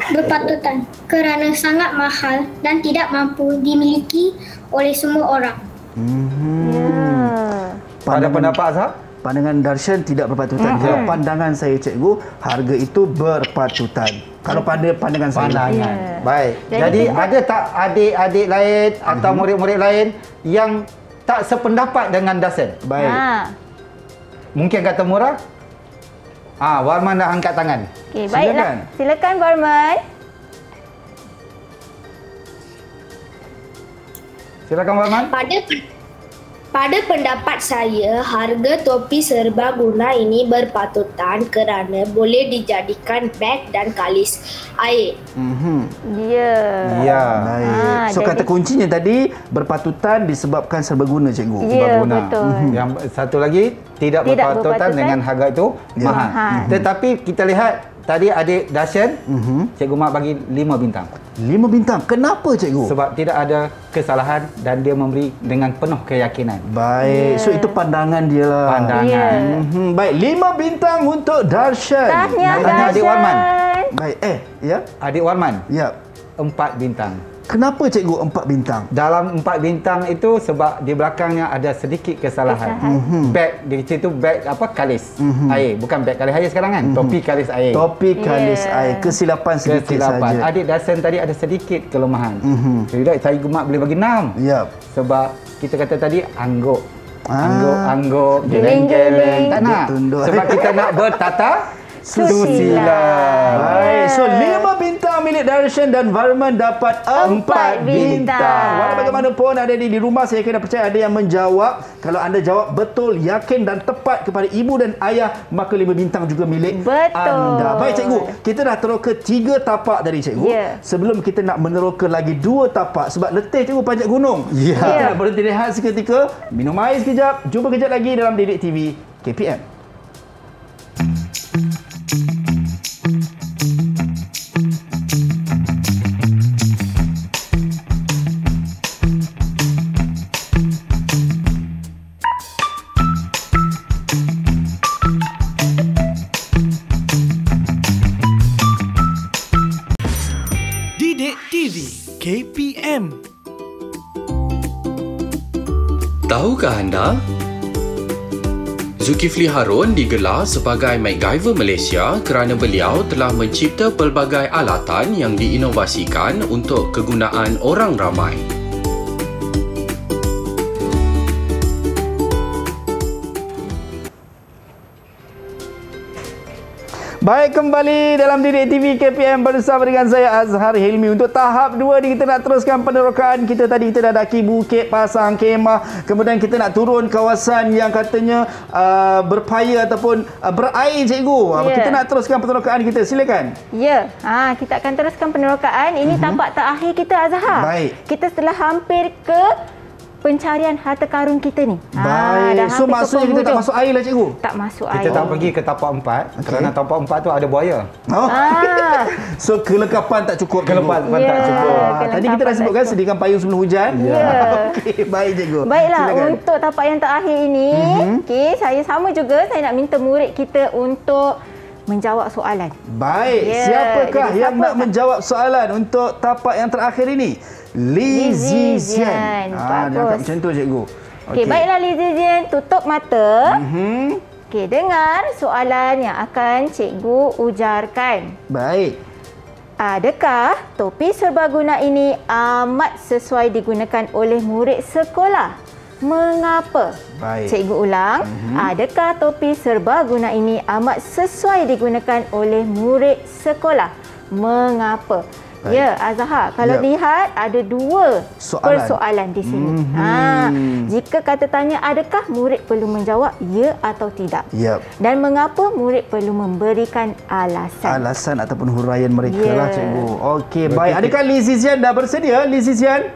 Speaker 5: berpatutan kerana sangat mahal dan tidak mampu dimiliki oleh semua orang.
Speaker 2: Pada pendapat Azhar?
Speaker 4: Pandangan Darshan tidak berpatutan. Kalau pandangan saya cikgu, harga itu berpatutan. Kalau pada pandangan saya.
Speaker 2: Baik. Jadi ada tak adik-adik lain atau murid-murid lain yang tak sependapat dengan Darshan?
Speaker 4: Baik.
Speaker 2: Mungkin kata murah? Warman dah angkat tangan.
Speaker 1: Okey, baiklah. Silakan Warman.
Speaker 2: Silakan Warman.
Speaker 5: Pada pendapat saya, harga topi serbaguna ini berpatutan kerana boleh dijadikan beg dan kalis air.
Speaker 1: Ya.
Speaker 2: Ya.
Speaker 4: Baik. So kata kuncinya tadi berpatutan disebabkan serbaguna, cikgu.
Speaker 1: Ya,
Speaker 2: Serbaguna.
Speaker 1: betul.
Speaker 2: Yang satu lagi tidak berpatutan dengan harga itu mahal. Tetapi kita lihat tadi adik Dashan, Cikgu Mat bagi 5 bintang.
Speaker 4: 5 bintang. Kenapa, cikgu?
Speaker 2: Sebab tidak ada kesalahan dan dia memberi dengan penuh keyakinan.
Speaker 4: Baik. So itu pandangan dia lah.
Speaker 2: Pandangan.
Speaker 4: Baik, 5 bintang untuk Darshan.
Speaker 1: Tahniah
Speaker 2: Tanya adik Warman.
Speaker 4: Baik, ya.
Speaker 2: Adik Warman,
Speaker 4: Ya.
Speaker 2: 4 bintang.
Speaker 4: Kenapa, cikgu, 4 bintang?
Speaker 2: Dalam 4 bintang itu sebab di belakangnya ada sedikit kesalahan. Beg di situ beg kalis air, bukan beg kalis air sekarang kan. Topi kalis air.
Speaker 4: Topi kalis air. Kesilapan sedikit saja.
Speaker 2: Adik Dasan tadi ada sedikit kelemahan. Jadi saya Gumat boleh bagi 6.
Speaker 4: Ya.
Speaker 2: Sebab kita kata tadi angguk. Angguk,
Speaker 1: geleng-geleng.
Speaker 2: Tak nak.
Speaker 4: Tunduk.
Speaker 2: Sebab kita nak bertata susila.
Speaker 4: Baik, so 5 bintang milik Darshan dan Warman dapat 4 bintang. Walau bagaimanapun ada di rumah, saya kena percaya ada yang menjawab. Kalau anda jawab betul, yakin dan tepat kepada ibu dan ayah, maka 5 bintang juga milik anda. Baik, cikgu, kita dah teroka 3 tapak tadi, cikgu. Sebelum kita nak meneroka lagi 2 tapak, sebab letih, cikgu, panjat gunung. Kita nak berhenti rehat seketika, minum air sekejap. Jumpa kejap lagi dalam Didik TV KPM.
Speaker 3: Didik TV KPM.
Speaker 7: Tahukah anda? Zulkifli Harun digelar sebagai MacGyver Malaysia kerana beliau telah mencipta pelbagai alatan yang diinovasikan untuk kegunaan orang ramai.
Speaker 4: Baik, kembali dalam Didik TV KPM bersama dengan saya Azhar Hilmi. Untuk tahap 2 ni kita nak teruskan penerokaan kita. Tadi kita dah daki bukit, pasang kemah, kemudian kita nak turun kawasan yang katanya berpaya ataupun berair, cikgu. Kita nak teruskan penerokaan kita, silakan.
Speaker 1: Ya, kita akan teruskan penerokaan. Ini tapak terakhir kita, Azhar.
Speaker 4: Baik.
Speaker 1: Kita telah hampir ke pencarian harta karun kita ni.
Speaker 4: Baik. So maksudnya kita tak masuk air lah, cikgu?
Speaker 1: Tak masuk air.
Speaker 2: Kita tak pergi ke tapak 4 kerana tapak 4 tu ada buaya.
Speaker 4: So kelengkapan tak cukup,
Speaker 2: Kelengkapan tak cukup.
Speaker 4: Tadi kita dah sebutkan sediakan payung sebelum hujan. Okey, baik, cikgu.
Speaker 1: Baiklah,
Speaker 4: silakan.
Speaker 1: untuk tapak yang terakhir ini, saya sama juga, saya nak minta murid kita untuk menjawab soalan.
Speaker 4: Baik, siapakah yang nak menjawab soalan untuk tapak yang terakhir ini? Li Zizian. Dia angkat macam tu, cikgu.
Speaker 1: Okey, baiklah Li Zizian, tutup mata. Okey, dengar soalan yang akan cikgu ujarkan.
Speaker 4: Baik.
Speaker 1: Adakah topi serbaguna ini amat sesuai digunakan oleh murid sekolah? Mengapa?
Speaker 4: Baik.
Speaker 1: Cikgu ulang. Adakah topi serbaguna ini amat sesuai digunakan oleh murid sekolah? Mengapa? Baik. Ya, Azhar, kalau lihat ada 2 persoalan di sini. Jika kata tanya adakah murid perlu menjawab ya atau tidak? Dan mengapa murid perlu memberikan alasan?
Speaker 4: Alasan ataupun huraian mereka lah, cikgu. Okey, baik. Adakah Li Zizian dah bersedia? Li Zizian?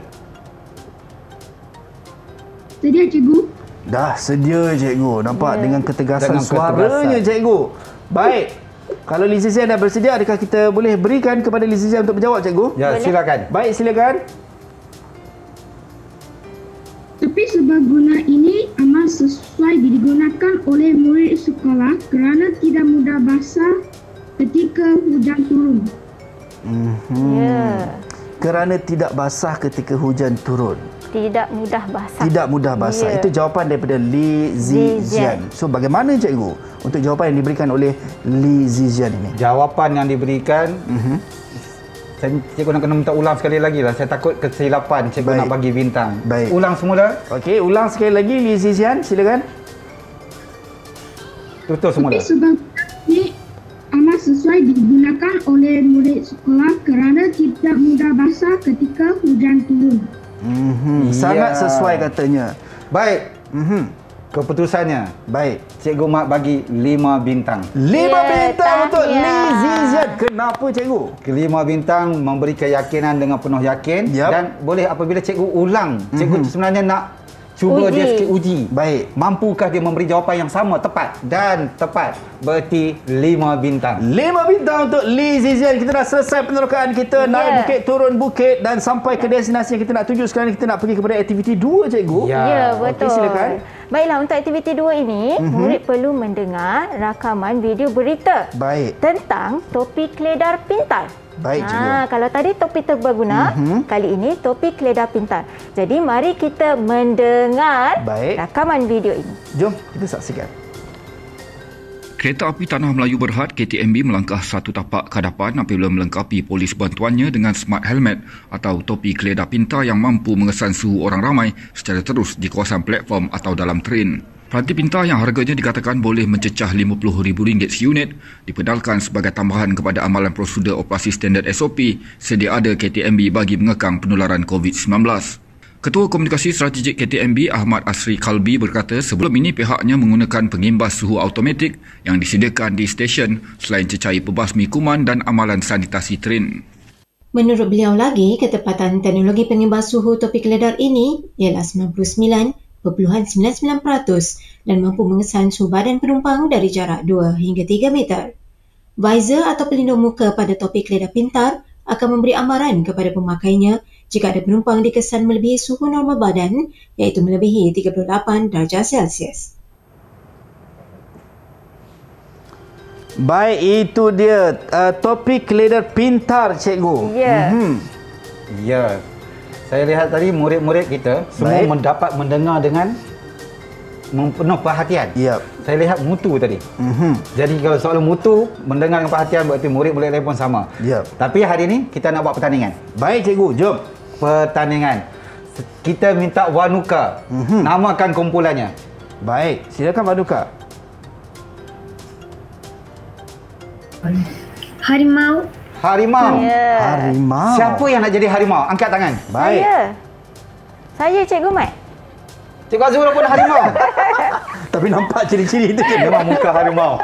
Speaker 6: Sedia, cikgu.
Speaker 4: Dah sedia, cikgu. Nampak dengan ketegasan suaranya, cikgu. Baik. Kalau Li Zizian dah bersedia, adakah kita boleh berikan kepada Li Zizian untuk menjawab, cikgu?
Speaker 2: Ya, silakan.
Speaker 4: Baik, silakan.
Speaker 6: Topi serbaguna ini amat sesuai digunakan oleh murid sekolah kerana tidak mudah basah ketika hujan turun.
Speaker 4: Kerana tidak basah ketika hujan turun.
Speaker 1: Tidak mudah basah.
Speaker 4: Tidak mudah basah. Itu jawapan daripada Li Zizian. So, bagaimana, cikgu, untuk jawapan yang diberikan oleh Li Zizian ini?
Speaker 2: Jawapan yang diberikan, cikgu nak kena minta ulang sekali lagi lah. Saya takut kesilapan cikgu nak bagi bintang.
Speaker 4: Baik.
Speaker 2: Ulang semula.
Speaker 4: Okey, ulang sekali lagi Li Zizian, silakan.
Speaker 2: Tutup semula.
Speaker 9: Tapi sebab ini amat sesuai digunakan oleh murid sekolah kerana tidak mudah basah ketika hujan turun.
Speaker 4: Sangat sesuai katanya.
Speaker 2: Baik. Keputusannya.
Speaker 4: Baik.
Speaker 2: Cikgu Mat bagi 5 bintang.
Speaker 4: 5 bintang untuk Lee Zizian. Kenapa cikgu?
Speaker 2: 5 bintang memberi keyakinan dengan penuh yakin. Dan boleh apabila cikgu ulang, cikgu sebenarnya nak cuba dia sikit uji.
Speaker 4: Baik.
Speaker 2: Mampukah dia memberi jawapan yang sama tepat dan tepat? Berarti 5 bintang.
Speaker 4: 5 bintang untuk Lee Zizian. Kita dah selesai penerokaan kita. Naik bukit, turun bukit dan sampai ke destinasi yang kita nak tuju. Sekarang kita nak pergi kepada aktiviti 2 cikgu.
Speaker 1: Ya, betul.
Speaker 4: Okey, silakan.
Speaker 1: Baiklah, untuk aktiviti 2 ini, murid perlu mendengar rakaman video berita tentang topi keledar pintar.
Speaker 4: Baik, cikgu.
Speaker 1: Kalau tadi topi terbaguna, kali ini topi keledar pintar. Jadi mari kita mendengar rakaman video ini.
Speaker 4: Jom kita saksikan.
Speaker 10: Kereta Api Tanah Melayu Berhad KTMB melangkah satu tapak ke hadapan apabila melengkapi polis bantuannya dengan smart helmet atau topi keledar pintar yang mampu mengesan suhu orang ramai secara terus di kawasan platform atau dalam tren. Peranti pintar yang harganya dikatakan boleh mencecah RM50,000 seunit dipedalkan sebagai tambahan kepada amalan prosedur operasi standard SOP sedia ada KTMB bagi mengekang penularan COVID-19. Ketua Komunikasi Strategik KTMB Ahmad Asri Kalbi berkata sebelum ini pihaknya menggunakan pengimbas suhu automatik yang disediakan di stesen selain cecair pembasmi kuman dan amalan sanitasi tren.
Speaker 8: Menurut beliau lagi, ketepatan teknologi pengimbas suhu topi keledar ini ialah 99.99% dan mampu mengesan suhu badan penumpang dari jarak 2 hingga 3 meter. Visor atau pelindung muka pada topi keledar pintar akan memberi amaran kepada pemakainya jika ada penumpang dikesan melebihi suhu normal badan iaitu melebihi 38 darjah Celsius.
Speaker 4: Baik, itu dia topi keledar pintar cikgu.
Speaker 2: Ya. Saya lihat tadi murid-murid kita semua mendapat mendengar dengan penuh perhatian. Saya lihat mutu tadi. Jadi kalau soal mutu, mendengar dengan perhatian berarti murid-murid lain pun sama. Tapi hari ini kita nak buat pertandingan.
Speaker 4: Baik cikgu, jom.
Speaker 2: Pertandingan. Kita minta Wanuka. Namakan kumpulannya.
Speaker 4: Baik, silakan Wanuka.
Speaker 9: Harimau.
Speaker 2: Harimau.
Speaker 4: Harimau.
Speaker 2: Siapa yang nak jadi harimau? Angkat tangan.
Speaker 4: Baik.
Speaker 1: Saya Cikgu Mat.
Speaker 2: Cikgu Azura pun harimau.
Speaker 4: Tapi nampak ciri-ciri itu
Speaker 2: memang muka harimau.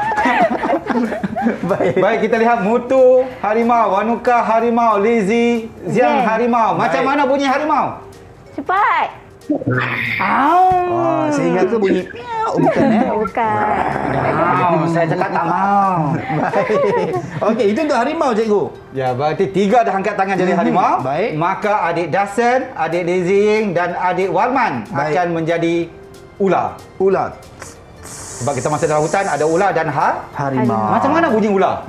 Speaker 2: Baik, kita lihat mutu harimau, Wanuka harimau, Lizzie Zian harimau. Macam mana bunyi harimau?
Speaker 1: Cepat.
Speaker 4: Saya ingat tu bunyi bukan
Speaker 1: Bukan.
Speaker 2: Saya cakap tak mau.
Speaker 4: Baik. Okey, itu untuk harimau cikgu.
Speaker 2: Ya, berarti 3 dah angkat tangan jadi harimau.
Speaker 4: Baik.
Speaker 2: Maka adik Dasen, adik Lizzie dan adik Warman akan menjadi ular.
Speaker 4: Ular.
Speaker 2: Sebab kita masih dalam hutan, ada ular dan
Speaker 4: harimau.
Speaker 2: Macam mana bunyi ular?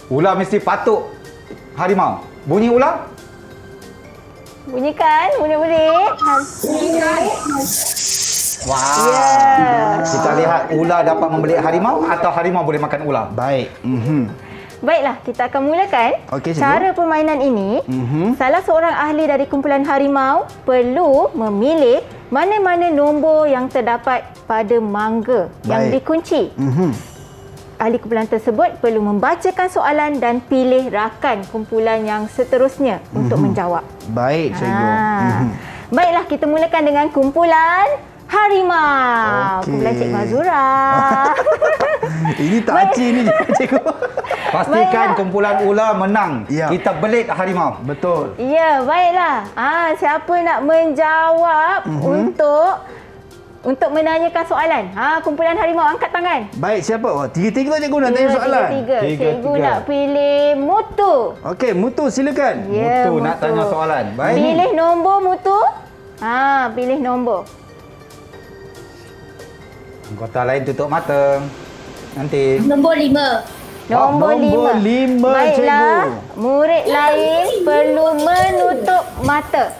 Speaker 2: Ular mesti patuk harimau. Bunyi ular?
Speaker 1: Bunyikan, murid-murid.
Speaker 2: Wah. Kita lihat ular dapat membelit harimau atau harimau boleh makan ular.
Speaker 4: Baik.
Speaker 1: Baiklah, kita akan mulakan. Cara permainan ini, salah seorang ahli dari kumpulan harimau perlu memilih mana-mana nombor yang terdapat pada mangga yang dikunci. Ahli kumpulan tersebut perlu membacakan soalan dan pilih rakan kumpulan yang seterusnya untuk menjawab.
Speaker 4: Baik, cikgu.
Speaker 1: Baiklah, kita mulakan dengan kumpulan harimau. Kumpulan Cikgu Azura.
Speaker 4: Ini takci ni cikgu.
Speaker 2: Pastikan kumpulan ular menang. Kita belit harimau.
Speaker 4: Betul.
Speaker 1: Ya, baiklah. Siapa nak menjawab untuk menanyakan soalan? Kumpulan harimau angkat tangan.
Speaker 4: Baik, siapa? Tiga-tiga cikgu nak tanya soalan.
Speaker 1: Tiga. Cikgu nak pilih Mutu.
Speaker 4: Okey, Mutu silakan.
Speaker 1: Ya,
Speaker 2: Mutu nak tanya soalan. Baik.
Speaker 1: Pilih nombor Mutu. Pilih nombor.
Speaker 2: Anggota lain tutup mata. Nanti.
Speaker 5: Nombor 5.
Speaker 1: Nombor 5. Baiklah, murid lain perlu menutup mata.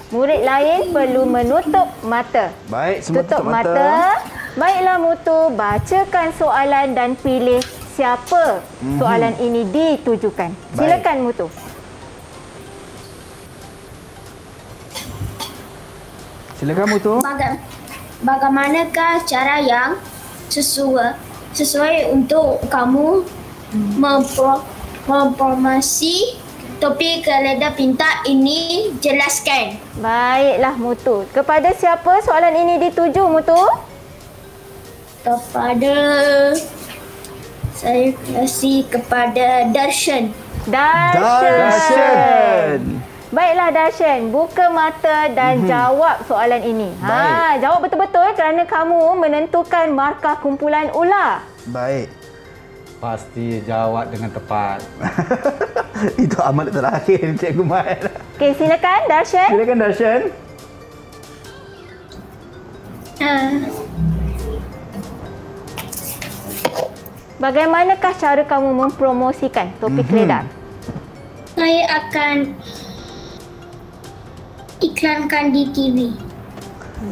Speaker 1: Murid lain perlu menutup mata.
Speaker 4: Baik, semua
Speaker 1: tutup mata. Baiklah Mutu, bacakan soalan dan pilih siapa soalan ini ditujukan. Silakan Mutu.
Speaker 4: Silakan Mutu.
Speaker 5: Bagaimanakah cara yang sesuai untuk kamu mempromasi topik keledar pintar ini, jelaskan.
Speaker 1: Baiklah Mutu. Kepada siapa soalan ini dituju, Mutu?
Speaker 5: Kepada saya kasih kepada Darshan.
Speaker 1: Darshan. Baiklah Darshan, buka mata dan jawab soalan ini. Jawab betul-betul kerana kamu menentukan markah kumpulan ular.
Speaker 4: Baik.
Speaker 2: Pasti jawab dengan tepat.
Speaker 4: Itu amat terakhir Cikgu Mat.
Speaker 1: Okey, silakan Darshan.
Speaker 4: Silakan Darshan.
Speaker 1: Bagaimanakah cara kamu mempromosikan topik keledar?
Speaker 5: Saya akan iklankan di TV.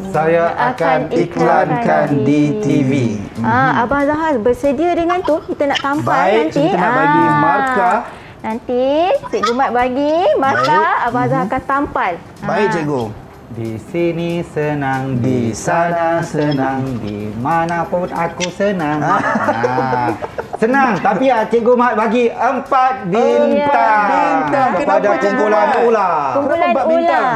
Speaker 2: Saya akan iklankan di TV.
Speaker 1: Abang Azhar bersedia dengan tu? Kita nak tampal nanti.
Speaker 4: Kita nak bagi markah.
Speaker 1: Nanti Cikgu Mat bagi markah, Abang Azhar akan tampal.
Speaker 4: Baik Cikgu.
Speaker 2: Di sini senang, di sana senang, di mana pun aku senang. Senang, tapi Cikgu Mat bagi 4 bintang kepada kumpulan ular.
Speaker 1: Kumpulan ular.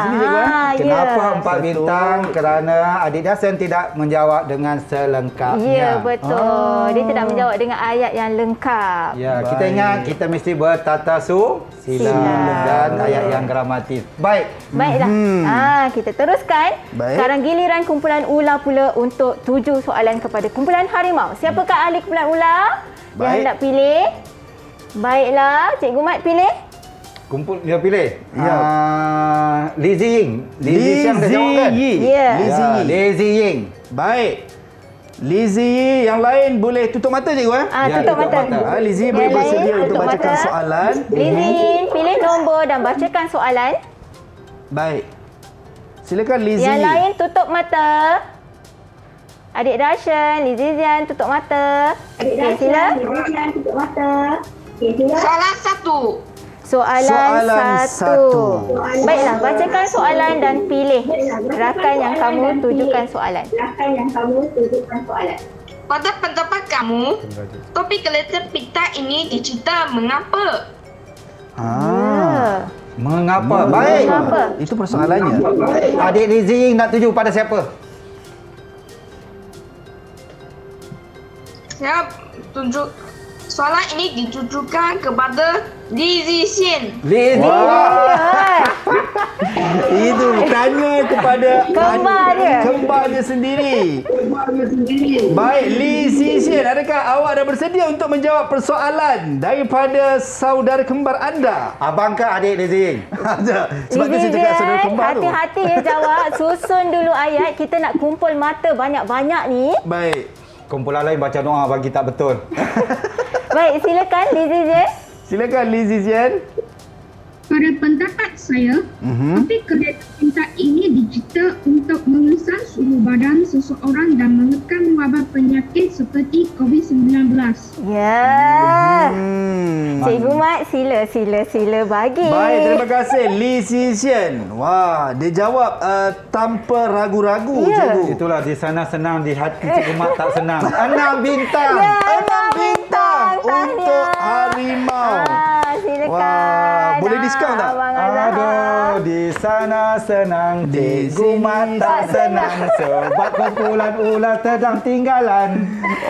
Speaker 2: Kenapa 4 bintang? Kerana adik Darshan tidak menjawab dengan selengkapnya.
Speaker 1: Ya, betul. Dia tidak menjawab dengan ayat yang lengkap.
Speaker 2: Ya, kita ingat kita mesti bertata sila dan ayat yang gramatis.
Speaker 1: Baiklah. Kita teruskan. Sekarang giliran kumpulan ular pula untuk tuju soalan kepada kumpulan harimau. Siapakah ahli kumpulan ular yang nak pilih? Baiklah, Cikgu Mat pilih.
Speaker 2: Dia pilih. Ya. Lizzie Ying. Lizzie Ying dah jawab kan?
Speaker 1: Ya.
Speaker 2: Lizzie Ying.
Speaker 4: Baik. Lizzie, yang lain boleh tutup mata Cikgu
Speaker 1: tutup mata.
Speaker 4: Lizzie boleh bersedia untuk bacakan soalan.
Speaker 1: Lizzie, pilih nombor dan bacakan soalan.
Speaker 4: Baik. Silakan Lizzie.
Speaker 1: Yang lain tutup mata. Adik Darshan, Lizzie Zian tutup mata. Sila.
Speaker 5: Tutup mata.
Speaker 6: Soalan 1.
Speaker 1: Soalan satu. Baiklah, bacakan soalan dan pilih rakan yang kamu tujukan soalan.
Speaker 6: Pada pendapat kamu, topik keledar pintar ini dicerita mengapa?
Speaker 2: Mengapa? Baik.
Speaker 1: Mengapa?
Speaker 4: Itu persoalannya.
Speaker 2: Adik Lizzie nak tuju pada siapa?
Speaker 6: Saya tunjuk soalan ini ditujukan kepada Lizzie Xian.
Speaker 4: Itu tanya kepada kembar dia sendiri. Baik, Lizzie Xian, adakah awak dah bersedia untuk menjawab persoalan daripada saudara kembar anda?
Speaker 2: Abangkah adik Lizzie?
Speaker 4: Sebab tu saya cakap saudara kembar tu.
Speaker 1: Hati-hati ya jawab. Susun dulu ayat. Kita nak kumpul mata banyak-banyak ni.
Speaker 4: Baik.
Speaker 2: Kumpulan lain baca doa bagi tak betul.
Speaker 1: Baik, silakan Lizzie Zian.
Speaker 4: Silakan Lizzie Zian.
Speaker 9: Pada pendapat saya, topik keledar pintar ini dicipta untuk mengesan suhu badan seseorang dan menekan wabak penyakit seperti COVID-19.
Speaker 1: Ya. Cikgu Mat, sila bagi.
Speaker 4: Baik, terima kasih Lizzie Xian. Wah, dia jawab tanpa ragu-ragu, Cikgu.
Speaker 2: Itulah, di sana senang, di hati Cikgu Mat tak senang. 6 bintang.
Speaker 4: 6 bintang untuk harimau.
Speaker 1: Silakan.
Speaker 4: Wah, boleh diskaun tak?
Speaker 2: Aduh, di sana senang, Cikgu Mat tak senang. Sebab kumpulan ular sedang tinggalan.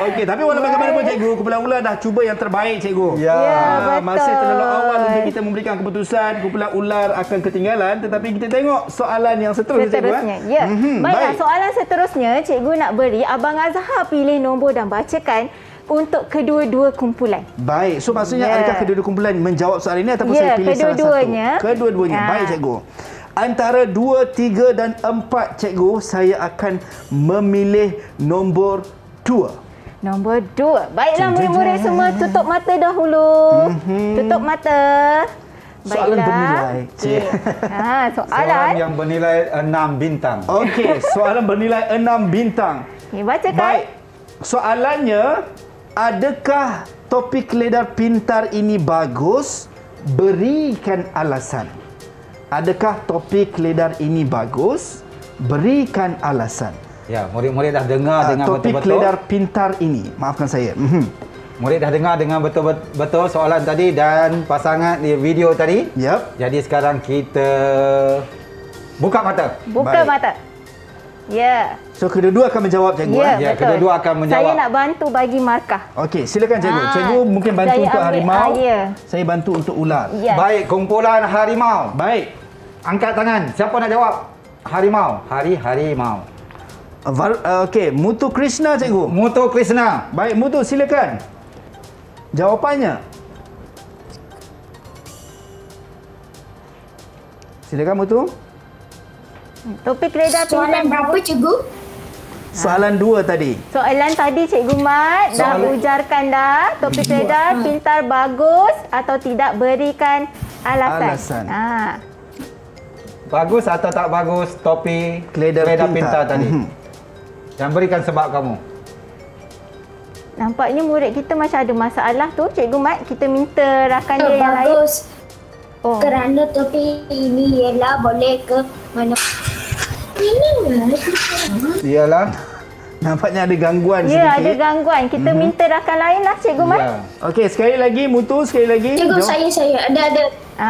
Speaker 4: Okey, tapi walau bagaimanapun Cikgu, kumpulan ular dah cuba yang terbaik Cikgu.
Speaker 1: Ya, betul.
Speaker 4: Masih terlalu awal untuk kita memberikan keputusan kumpulan ular akan ketinggalan. Tetapi kita tengok soalan yang seterusnya Cikgu.
Speaker 1: Ya. Baiklah, soalan seterusnya Cikgu nak beri Abang Azhar pilih nombor dan bacakan untuk kedua-dua kumpulan.
Speaker 4: Baik, so maksudnya adakah kedua-dua kumpulan menjawab soalan ini ataupun saya pilih salah satu? Kedua-duanya. Baik Cikgu. Antara 2, 3 dan 4 Cikgu, saya akan memilih nombor 2.
Speaker 1: Nombor 2. Baiklah murid-murid semua tutup mata dahulu. Tutup mata.
Speaker 4: Soalan bernilai.
Speaker 1: Soalan
Speaker 2: yang bernilai 6 bintang.
Speaker 4: Okey, soalan bernilai 6 bintang.
Speaker 1: Bacakan.
Speaker 4: Baik. Soalannya, adakah topik keledar pintar ini bagus? Berikan alasan. Adakah topik keledar ini bagus? Berikan alasan.
Speaker 2: Ya, murid-murid dah dengar dengan
Speaker 4: topi
Speaker 2: betul-betul.
Speaker 4: keledar pintar ini. Maafkan saya.
Speaker 2: Murid dah dengar dengan betul-betul soalan tadi dan pasangan di video tadi.
Speaker 4: Yep.
Speaker 2: Jadi sekarang kita buka mata.
Speaker 1: Buka mata. Ya.
Speaker 4: So kedua-dua akan menjawab cikgu.
Speaker 2: Ya, kedua-dua akan menjawab.
Speaker 1: Saya nak bantu bagi markah.
Speaker 4: Okey, silakan cikgu. Cikgu mungkin bantu
Speaker 1: saya
Speaker 4: untuk
Speaker 1: ambil,
Speaker 4: harimau.
Speaker 1: ya.
Speaker 4: Saya bantu untuk ular.
Speaker 1: Ya.
Speaker 2: Baik, kumpulan harimau.
Speaker 4: Baik.
Speaker 2: Angkat tangan. Siapa nak jawab? Harimau. Harimau.
Speaker 4: Okey, Mutu Krishna cikgu.
Speaker 2: Mutu Krishna.
Speaker 4: Baik, Mutu silakan. Jawapannya. Silakan Mutu.
Speaker 1: Topi keledar
Speaker 5: Soalan berapa cikgu?
Speaker 4: Soalan 2 tadi.
Speaker 1: Soalan tadi Cikgu Mat dah ujarkan dah. Topi keledar pintar bagus atau tidak, berikan alasan.
Speaker 2: Bagus atau tak bagus topi
Speaker 4: keledar
Speaker 2: pintar tadi? Dan berikan sebab kamu.
Speaker 1: Nampaknya murid kita macam ada masalah tu Cikgu Mat. Kita minta rakan dia yang lain.
Speaker 5: Bagus. Kerana topi ini ialah boleh ke mana.
Speaker 2: Iyalah.
Speaker 4: Nampaknya ada gangguan sedikit.
Speaker 1: Ya, ada gangguan. Kita minta rakan lain lah Cikgu Mat.
Speaker 4: Okey, sekali lagi Mutu, sekali lagi.
Speaker 5: Cikgu, saya ada.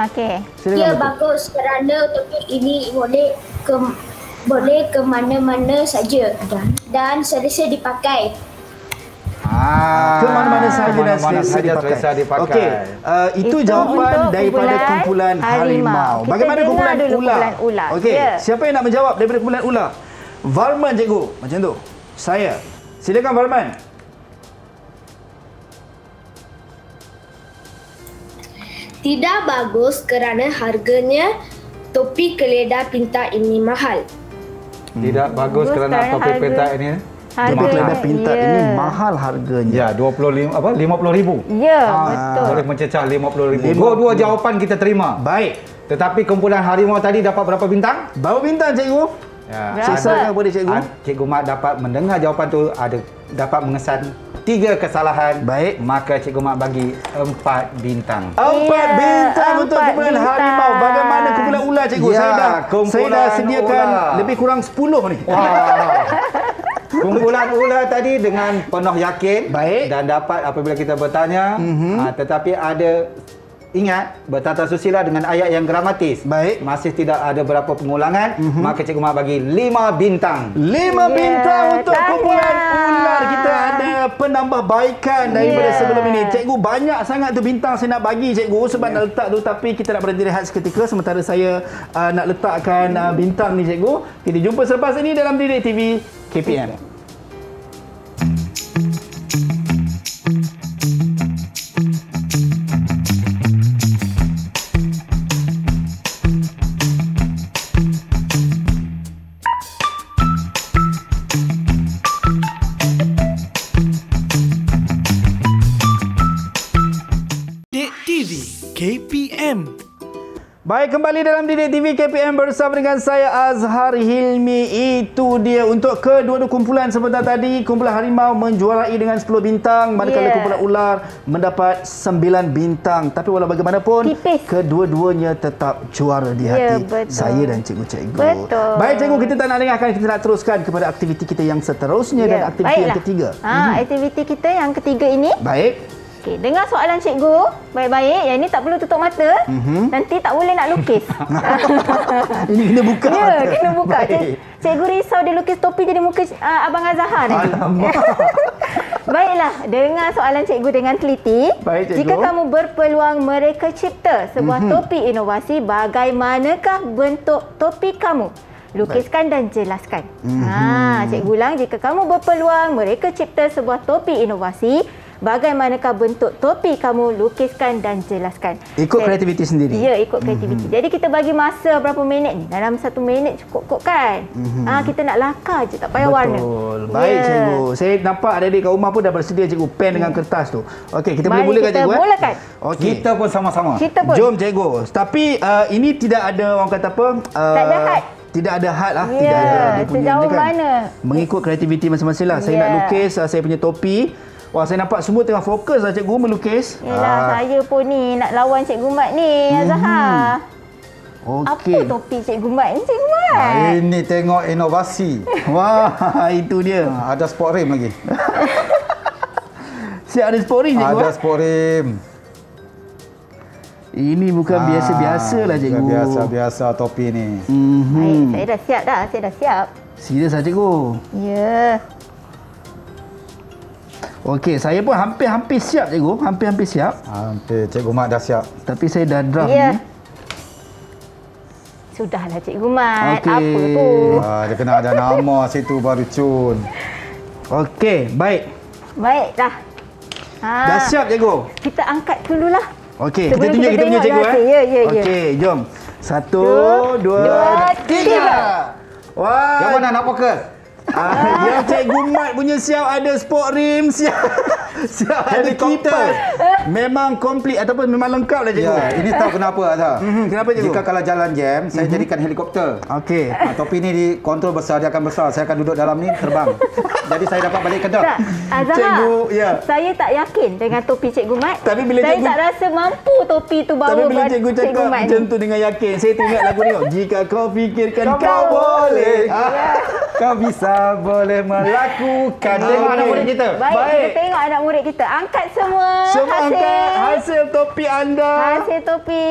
Speaker 1: Okey.
Speaker 5: Ia bagus kerana topi ini boleh ke mana-mana saja dan selesa dipakai.
Speaker 4: Ke mana-mana saja dan selesa dipakai. Okey, itu jawapan daripada kumpulan harimau. Bagaimana kumpulan ular? Okey, siapa yang nak menjawab daripada kumpulan ular? Varman cikgu, macam tu. Saya. Silakan Varman.
Speaker 5: Tidak bagus kerana harganya topi keledar pintar ini mahal.
Speaker 2: Tidak bagus kerana topi pintar ini
Speaker 4: topi keledar pintar ini mahal harganya.
Speaker 2: Ya, 50,000.
Speaker 1: Ya, betul.
Speaker 2: Boleh mencecah 50,000. Dua jawapan kita terima.
Speaker 4: Baik.
Speaker 2: Tetapi kumpulan harimau tadi dapat berapa bintang?
Speaker 4: Berapa bintang cikgu?
Speaker 2: Ya,
Speaker 4: silakan boleh cikgu.
Speaker 2: Cikgu Mat dapat mendengar jawapan tu, dapat mengesan 3 kesalahan.
Speaker 4: Baik.
Speaker 2: Maka Cikgu Mat bagi 4 bintang.
Speaker 4: 4 bintang untuk kumpulan harimau. Bagaimana kumpulan ular cikgu?
Speaker 2: Ya,
Speaker 4: saya dah sediakan lebih kurang 10 ni.
Speaker 2: Kumpulan ular tadi dengan penuh yakin.
Speaker 4: Baik.
Speaker 2: Dan dapat apabila kita bertanya. Tetapi ada, ingat, bertata susila dengan ayat yang gramatis.
Speaker 4: Baik.
Speaker 2: Masih tidak ada berapa pengulangan. Maka Cikgu Mat bagi 5 bintang.
Speaker 4: 5 bintang untuk kumpulan ular. Kita ada penambahbaikan daripada sebelum ini. Cikgu, banyak sangat tu bintang saya nak bagi cikgu sebab nak letak tu, tapi kita nak berhenti rehat seketika sementara saya nak letakkan bintang ni cikgu. Kita jumpa selepas ini dalam Didik TV KPM.
Speaker 3: KPM.
Speaker 4: Baik, kembali dalam Didik TV KPM bersama dengan saya Azhar Hilmi. Itu dia untuk kedua-dua kumpulan sebentar tadi. Kumpulan harimau menjuarai dengan 10 bintang, manakala kumpulan ular mendapat 9 bintang. Tapi walau bagaimanapun, kedua-duanya tetap juara di hati saya dan cikgu-cikgu.
Speaker 1: Betul.
Speaker 4: Baik cikgu, kita tak nak dengarkan, kita nak teruskan kepada aktiviti kita yang seterusnya dan aktiviti yang ketiga.
Speaker 1: Aktiviti kita yang ketiga ini.
Speaker 4: Baik.
Speaker 1: Okey, dengar soalan cikgu baik-baik. Yang ni tak perlu tutup mata. Nanti tak boleh nak lukis.
Speaker 4: Ini kena buka mata.
Speaker 1: Ya, kena buka. Cikgu risau dia lukis topi jadi muka Abang Azhar nanti. Baiklah, dengar soalan cikgu dengan teliti.
Speaker 4: Baik, cikgu.
Speaker 1: Jika kamu berpeluang mereka cipta sebuah topi inovasi, bagaimanakah bentuk topi kamu? Lukiskan dan jelaskan. Cikgu ulang, jika kamu berpeluang mereka cipta sebuah topi inovasi, bagaimanakah bentuk topi kamu? Lukiskan dan jelaskan.
Speaker 4: Ikut kreativiti sendiri.
Speaker 1: Ya, ikut kreativiti. Jadi kita bagi masa berapa minit ni? Dalam 1 minit cukup kot kan? Kita nak lakar je, tak payah warna.
Speaker 4: Betul. Baik cikgu. Saya nampak adik-adik kat rumah pun dah bersedia cikgu pen dengan kertas tu. Okey, kita boleh mulakan cikgu.
Speaker 1: Mulakan.
Speaker 4: Okey.
Speaker 2: Kita pun sama-sama.
Speaker 4: Jom cikgu. Tapi ini tidak ada orang kata apa?
Speaker 1: Tak ada had.
Speaker 4: Tidak ada had lah. Tidak ada.
Speaker 1: Sejauh mana?
Speaker 4: Mengikut kreativiti masing-masing lah. Saya nak lukis saya punya topi. Wah, saya nampak semua tengah fokus lah cikgu melukis.
Speaker 1: Yelah, saya pun ni nak lawan Cikgu Mat ni, Azhar.
Speaker 4: Okey.
Speaker 1: Apa topi Cikgu Mat ni, Cikgu Mat?
Speaker 2: Ini tengok inovasi.
Speaker 4: Wah, itu dia.
Speaker 2: Ada sport rim lagi.
Speaker 4: Siap ada sport rim, Cikgu?
Speaker 2: Ada sport rim.
Speaker 4: Ini bukan biasa-biasa lah, Cikgu.
Speaker 2: Biasa-biasa topi ni.
Speaker 1: Baik, saya dah siap dah. Saya dah siap.
Speaker 4: Serius lah, Cikgu?
Speaker 1: Ya.
Speaker 4: Okey, saya pun hampir-hampir siap, Cikgu. Hampir-hampir siap.
Speaker 2: Hampir. Cikgu Mat dah siap.
Speaker 4: Tapi saya dah draft
Speaker 1: Ya.
Speaker 4: ni.
Speaker 1: Sudahlah Cikgu Mat.
Speaker 4: Okey.
Speaker 1: Apa tu?
Speaker 2: Dia kena ada nama situ baru cun.
Speaker 4: Okey, baik.
Speaker 1: Baiklah.
Speaker 4: Dah siap, Cikgu?
Speaker 1: Kita angkat dululah.
Speaker 4: Okey, kita
Speaker 1: Sebelum
Speaker 4: tunjuk kita punya, Cikgu.
Speaker 1: Ya.
Speaker 4: Okey, jom. 1, 2, 3. Wah.
Speaker 2: Yang mana nak fokus?
Speaker 4: Yang Cikgu Mat punya siap ada sport rim, siap ada kipas. Memang komplit ataupun memang lengkap lah, Cikgu.
Speaker 2: Ya, ini tahu kenapa Azhar?
Speaker 4: Kenapa, Cikgu?
Speaker 2: Jika kalau jalan jam, saya jadikan helikopter.
Speaker 4: Okey.
Speaker 2: Topi ni dikontrol besar, dia akan besar. Saya akan duduk dalam ni, terbang. Jadi saya dapat balik Kedah.
Speaker 1: Tak, Azhar,
Speaker 4: Cikgu, ya.
Speaker 1: saya tak yakin dengan topi Cikgu Mat.
Speaker 4: Tapi bila
Speaker 1: saya
Speaker 4: Cikgu-
Speaker 1: tak rasa mampu topi tu bawa
Speaker 4: Tapi bila Cikgu cakap
Speaker 1: Mat
Speaker 4: macam
Speaker 1: ni.
Speaker 4: tu dengan yakin, saya teringat lagu ni. Jika kau fikirkan kau boleh.
Speaker 2: Kau bisa boleh melakukan. Tengok anak murid kita.
Speaker 1: Baik, kita tengok anak murid kita. Angkat semua.
Speaker 4: Semua angkat hasil topi anda.
Speaker 1: Hasil topi.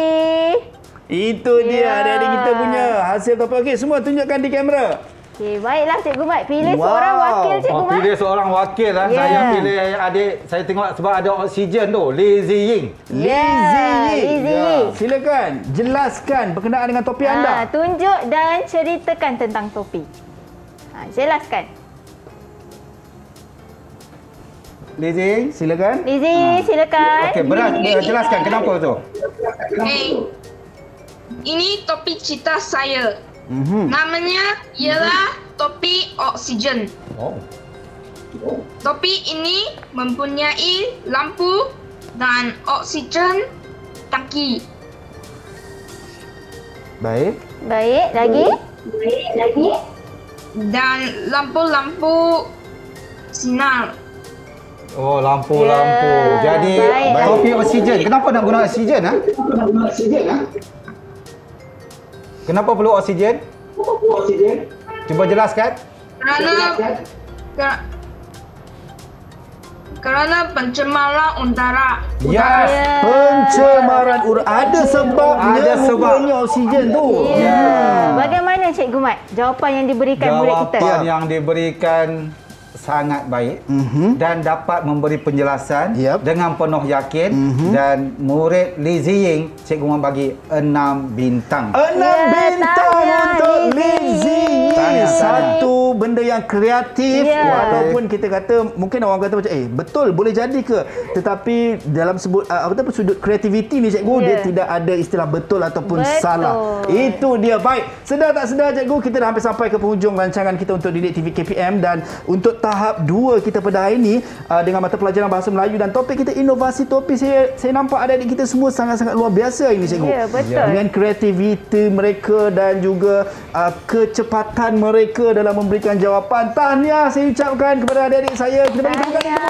Speaker 4: Itu dia adik-adik kita punya hasil topi. Okey, semua tunjukkan di kamera.
Speaker 1: Okey, baiklah Cikgu Mat. Pilih seorang wakil Cikgu Mat.
Speaker 2: Pilih seorang wakil lah.
Speaker 1: Ya.
Speaker 2: Saya pilih adik. Saya tengok sebab ada oksigen tu. Lizzy Ying.
Speaker 1: Lizzy Ying.
Speaker 4: Silakan jelaskan berkenaan dengan topi anda.
Speaker 1: Tunjuk dan ceritakan tentang topi. Jelaskan.
Speaker 2: Lizzy Ying,
Speaker 4: silakan.
Speaker 1: Lizzy, silakan.
Speaker 2: Okey, jelaskan kenapa tu.
Speaker 6: Okey. Ini topi cita saya. Namanya ialah topi oksigen. Topi ini mempunyai lampu dan oksigen tangki.
Speaker 4: Baik.
Speaker 1: Lagi?
Speaker 6: Dan lampu-lampu sinar.
Speaker 2: Oh, lampu-lampu. Jadi topi oksigen. Kenapa nak guna oksigen? Kenapa perlu oksigen? Cuba jelaskan.
Speaker 6: Kerana pencemaran udara.
Speaker 2: Yes.
Speaker 4: Pencemaran udara. Ada sebabnya menggunakan oksigen tu.
Speaker 1: Bagaimana Cikgu Mat? Jawapan yang diberikan murid kita.
Speaker 2: Jawapan yang diberikan sangat baik dan dapat memberi penjelasan dengan penuh yakin dan murid Lizzy Ying, Cikgu Mat bagi 6 bintang.
Speaker 4: 6 bintang untuk Lizzy Ying. Satu benda yang kreatif walaupun kita kata mungkin orang kata macam betul boleh jadi ke, tetapi dalam sudut kreativiti ni Cikgu dia tidak ada istilah betul ataupun salah. Itu dia. Baik, sedar tak sedar Cikgu, kita dah hampir sampai ke penghujung rancangan kita untuk Didik TV KPM dan untuk tahap 2 kita pada hari ini dengan mata pelajaran Bahasa Melayu dan topik kita inovasi topi. Saya nampak adik-adik kita semua sangat-sangat luar biasa ini Cikgu.
Speaker 1: Ya, betul.
Speaker 4: Dengan kreativiti mereka dan juga kecepatan mereka dalam memberikan jawapan. Tahniah saya ucapkan kepada adik-adik saya. Kita bagi tepuk tangan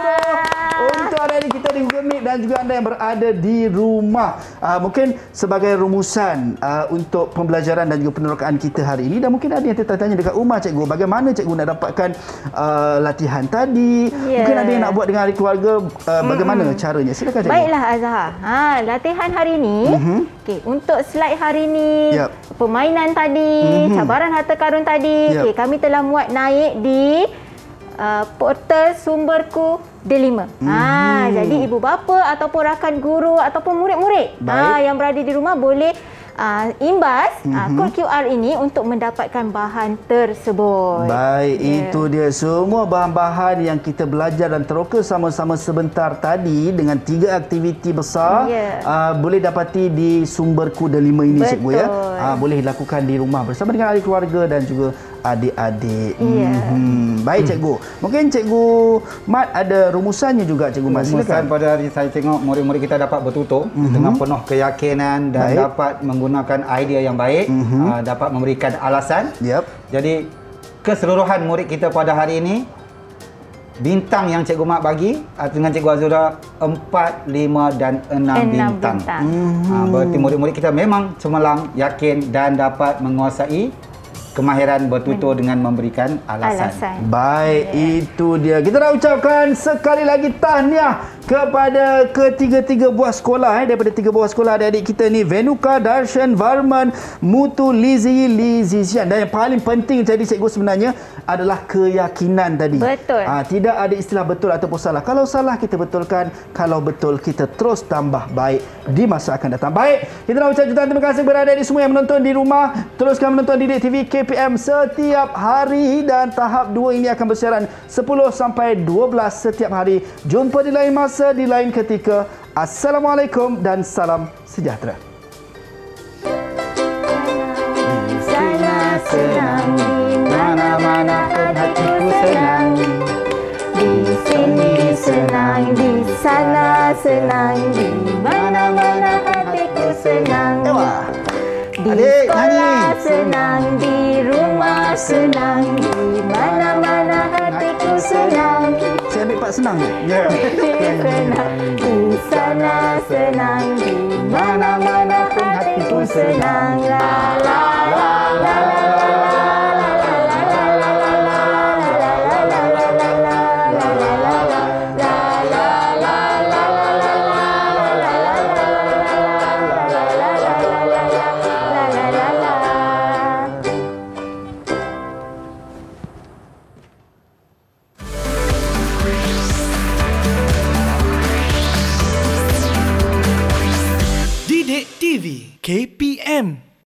Speaker 4: untuk adik-adik kita di Google Meet dan juga anda yang berada di rumah. Mungkin sebagai rumusan untuk pembelajaran dan juga penerokaan kita hari ini, dan mungkin ada yang tertanya dekat rumah Cikgu, bagaimana Cikgu nak dapatkan latihan tadi? Mungkin ada yang nak buat dengan ahli keluarga, bagaimana caranya? Silakan Cikgu.
Speaker 1: Baiklah Azhar. Latihan hari ini. Okey, untuk slide hari ini, permainan tadi, cabaran harta karun tadi, okey, kami telah muat naik di portal Sumberku D5. Jadi ibu bapa ataupun rakan guru ataupun murid-murid yang berada di rumah boleh imbas kod QR ini untuk mendapatkan bahan tersebut.
Speaker 4: Baik, itu dia semua bahan-bahan yang kita belajar dan teroka sama-sama sebentar tadi dengan 3 aktiviti besar boleh dapati di Sumberku D5 ini Cikgu ya. Boleh dilakukan di rumah bersama dengan ahli keluarga dan juga adik-adik. Baik Cikgu. Mungkin Cikgu Mat ada rumusannya juga Cikgu Mat.
Speaker 2: Rumusan pada hari saya tengok murid-murid kita dapat bertutur dengan penuh keyakinan dan dapat menggunakan idea yang baik, dapat memberikan alasan. Jadi keseluruhan murid kita pada hari ini bintang yang Cikgu Mat bagi dengan Cikgu Azura 4, 5 dan 6 bintang. Berarti murid-murid kita memang cemerlang, yakin dan dapat menguasai kemahiran bertutur dengan memberikan alasan.
Speaker 4: Baik, itu dia. Kita nak ucapkan sekali lagi tahniah kepada ketiga-tiga buah sekolah daripada 3 buah sekolah adik-adik kita ni, Venuka, Darshan, Varman, Mutu, Lizi Zian. Dan yang paling penting tadi cikgu sebenarnya adalah keyakinan tadi.
Speaker 1: Betul.
Speaker 4: Tidak ada istilah betul ataupun salah. Kalau salah kita betulkan, kalau betul kita terus tambah baik di masa akan datang. Baik, kita nak ucap jutaan terima kasih kepada adik-adik semua yang menonton di rumah. Teruskan menonton Didik TV KPM setiap hari dan tahap 2 ini akan bersiaran 10 sampai 12 setiap hari. Jumpa di lain masa, di lain ketika. Assalamualaikum dan salam sejahtera.
Speaker 1: Di sana senang, di mana-mana pun hatiku senang. Di sini senang, di sana senang, di mana-mana hatiku senang. Di sekolah senang, di rumah senang, di mana-mana hatiku senang.
Speaker 4: Saya ambil part senang je.
Speaker 1: Senang, di sana senang, di mana-mana pun hatiku senang. La la la la la
Speaker 3: Didik TV KPM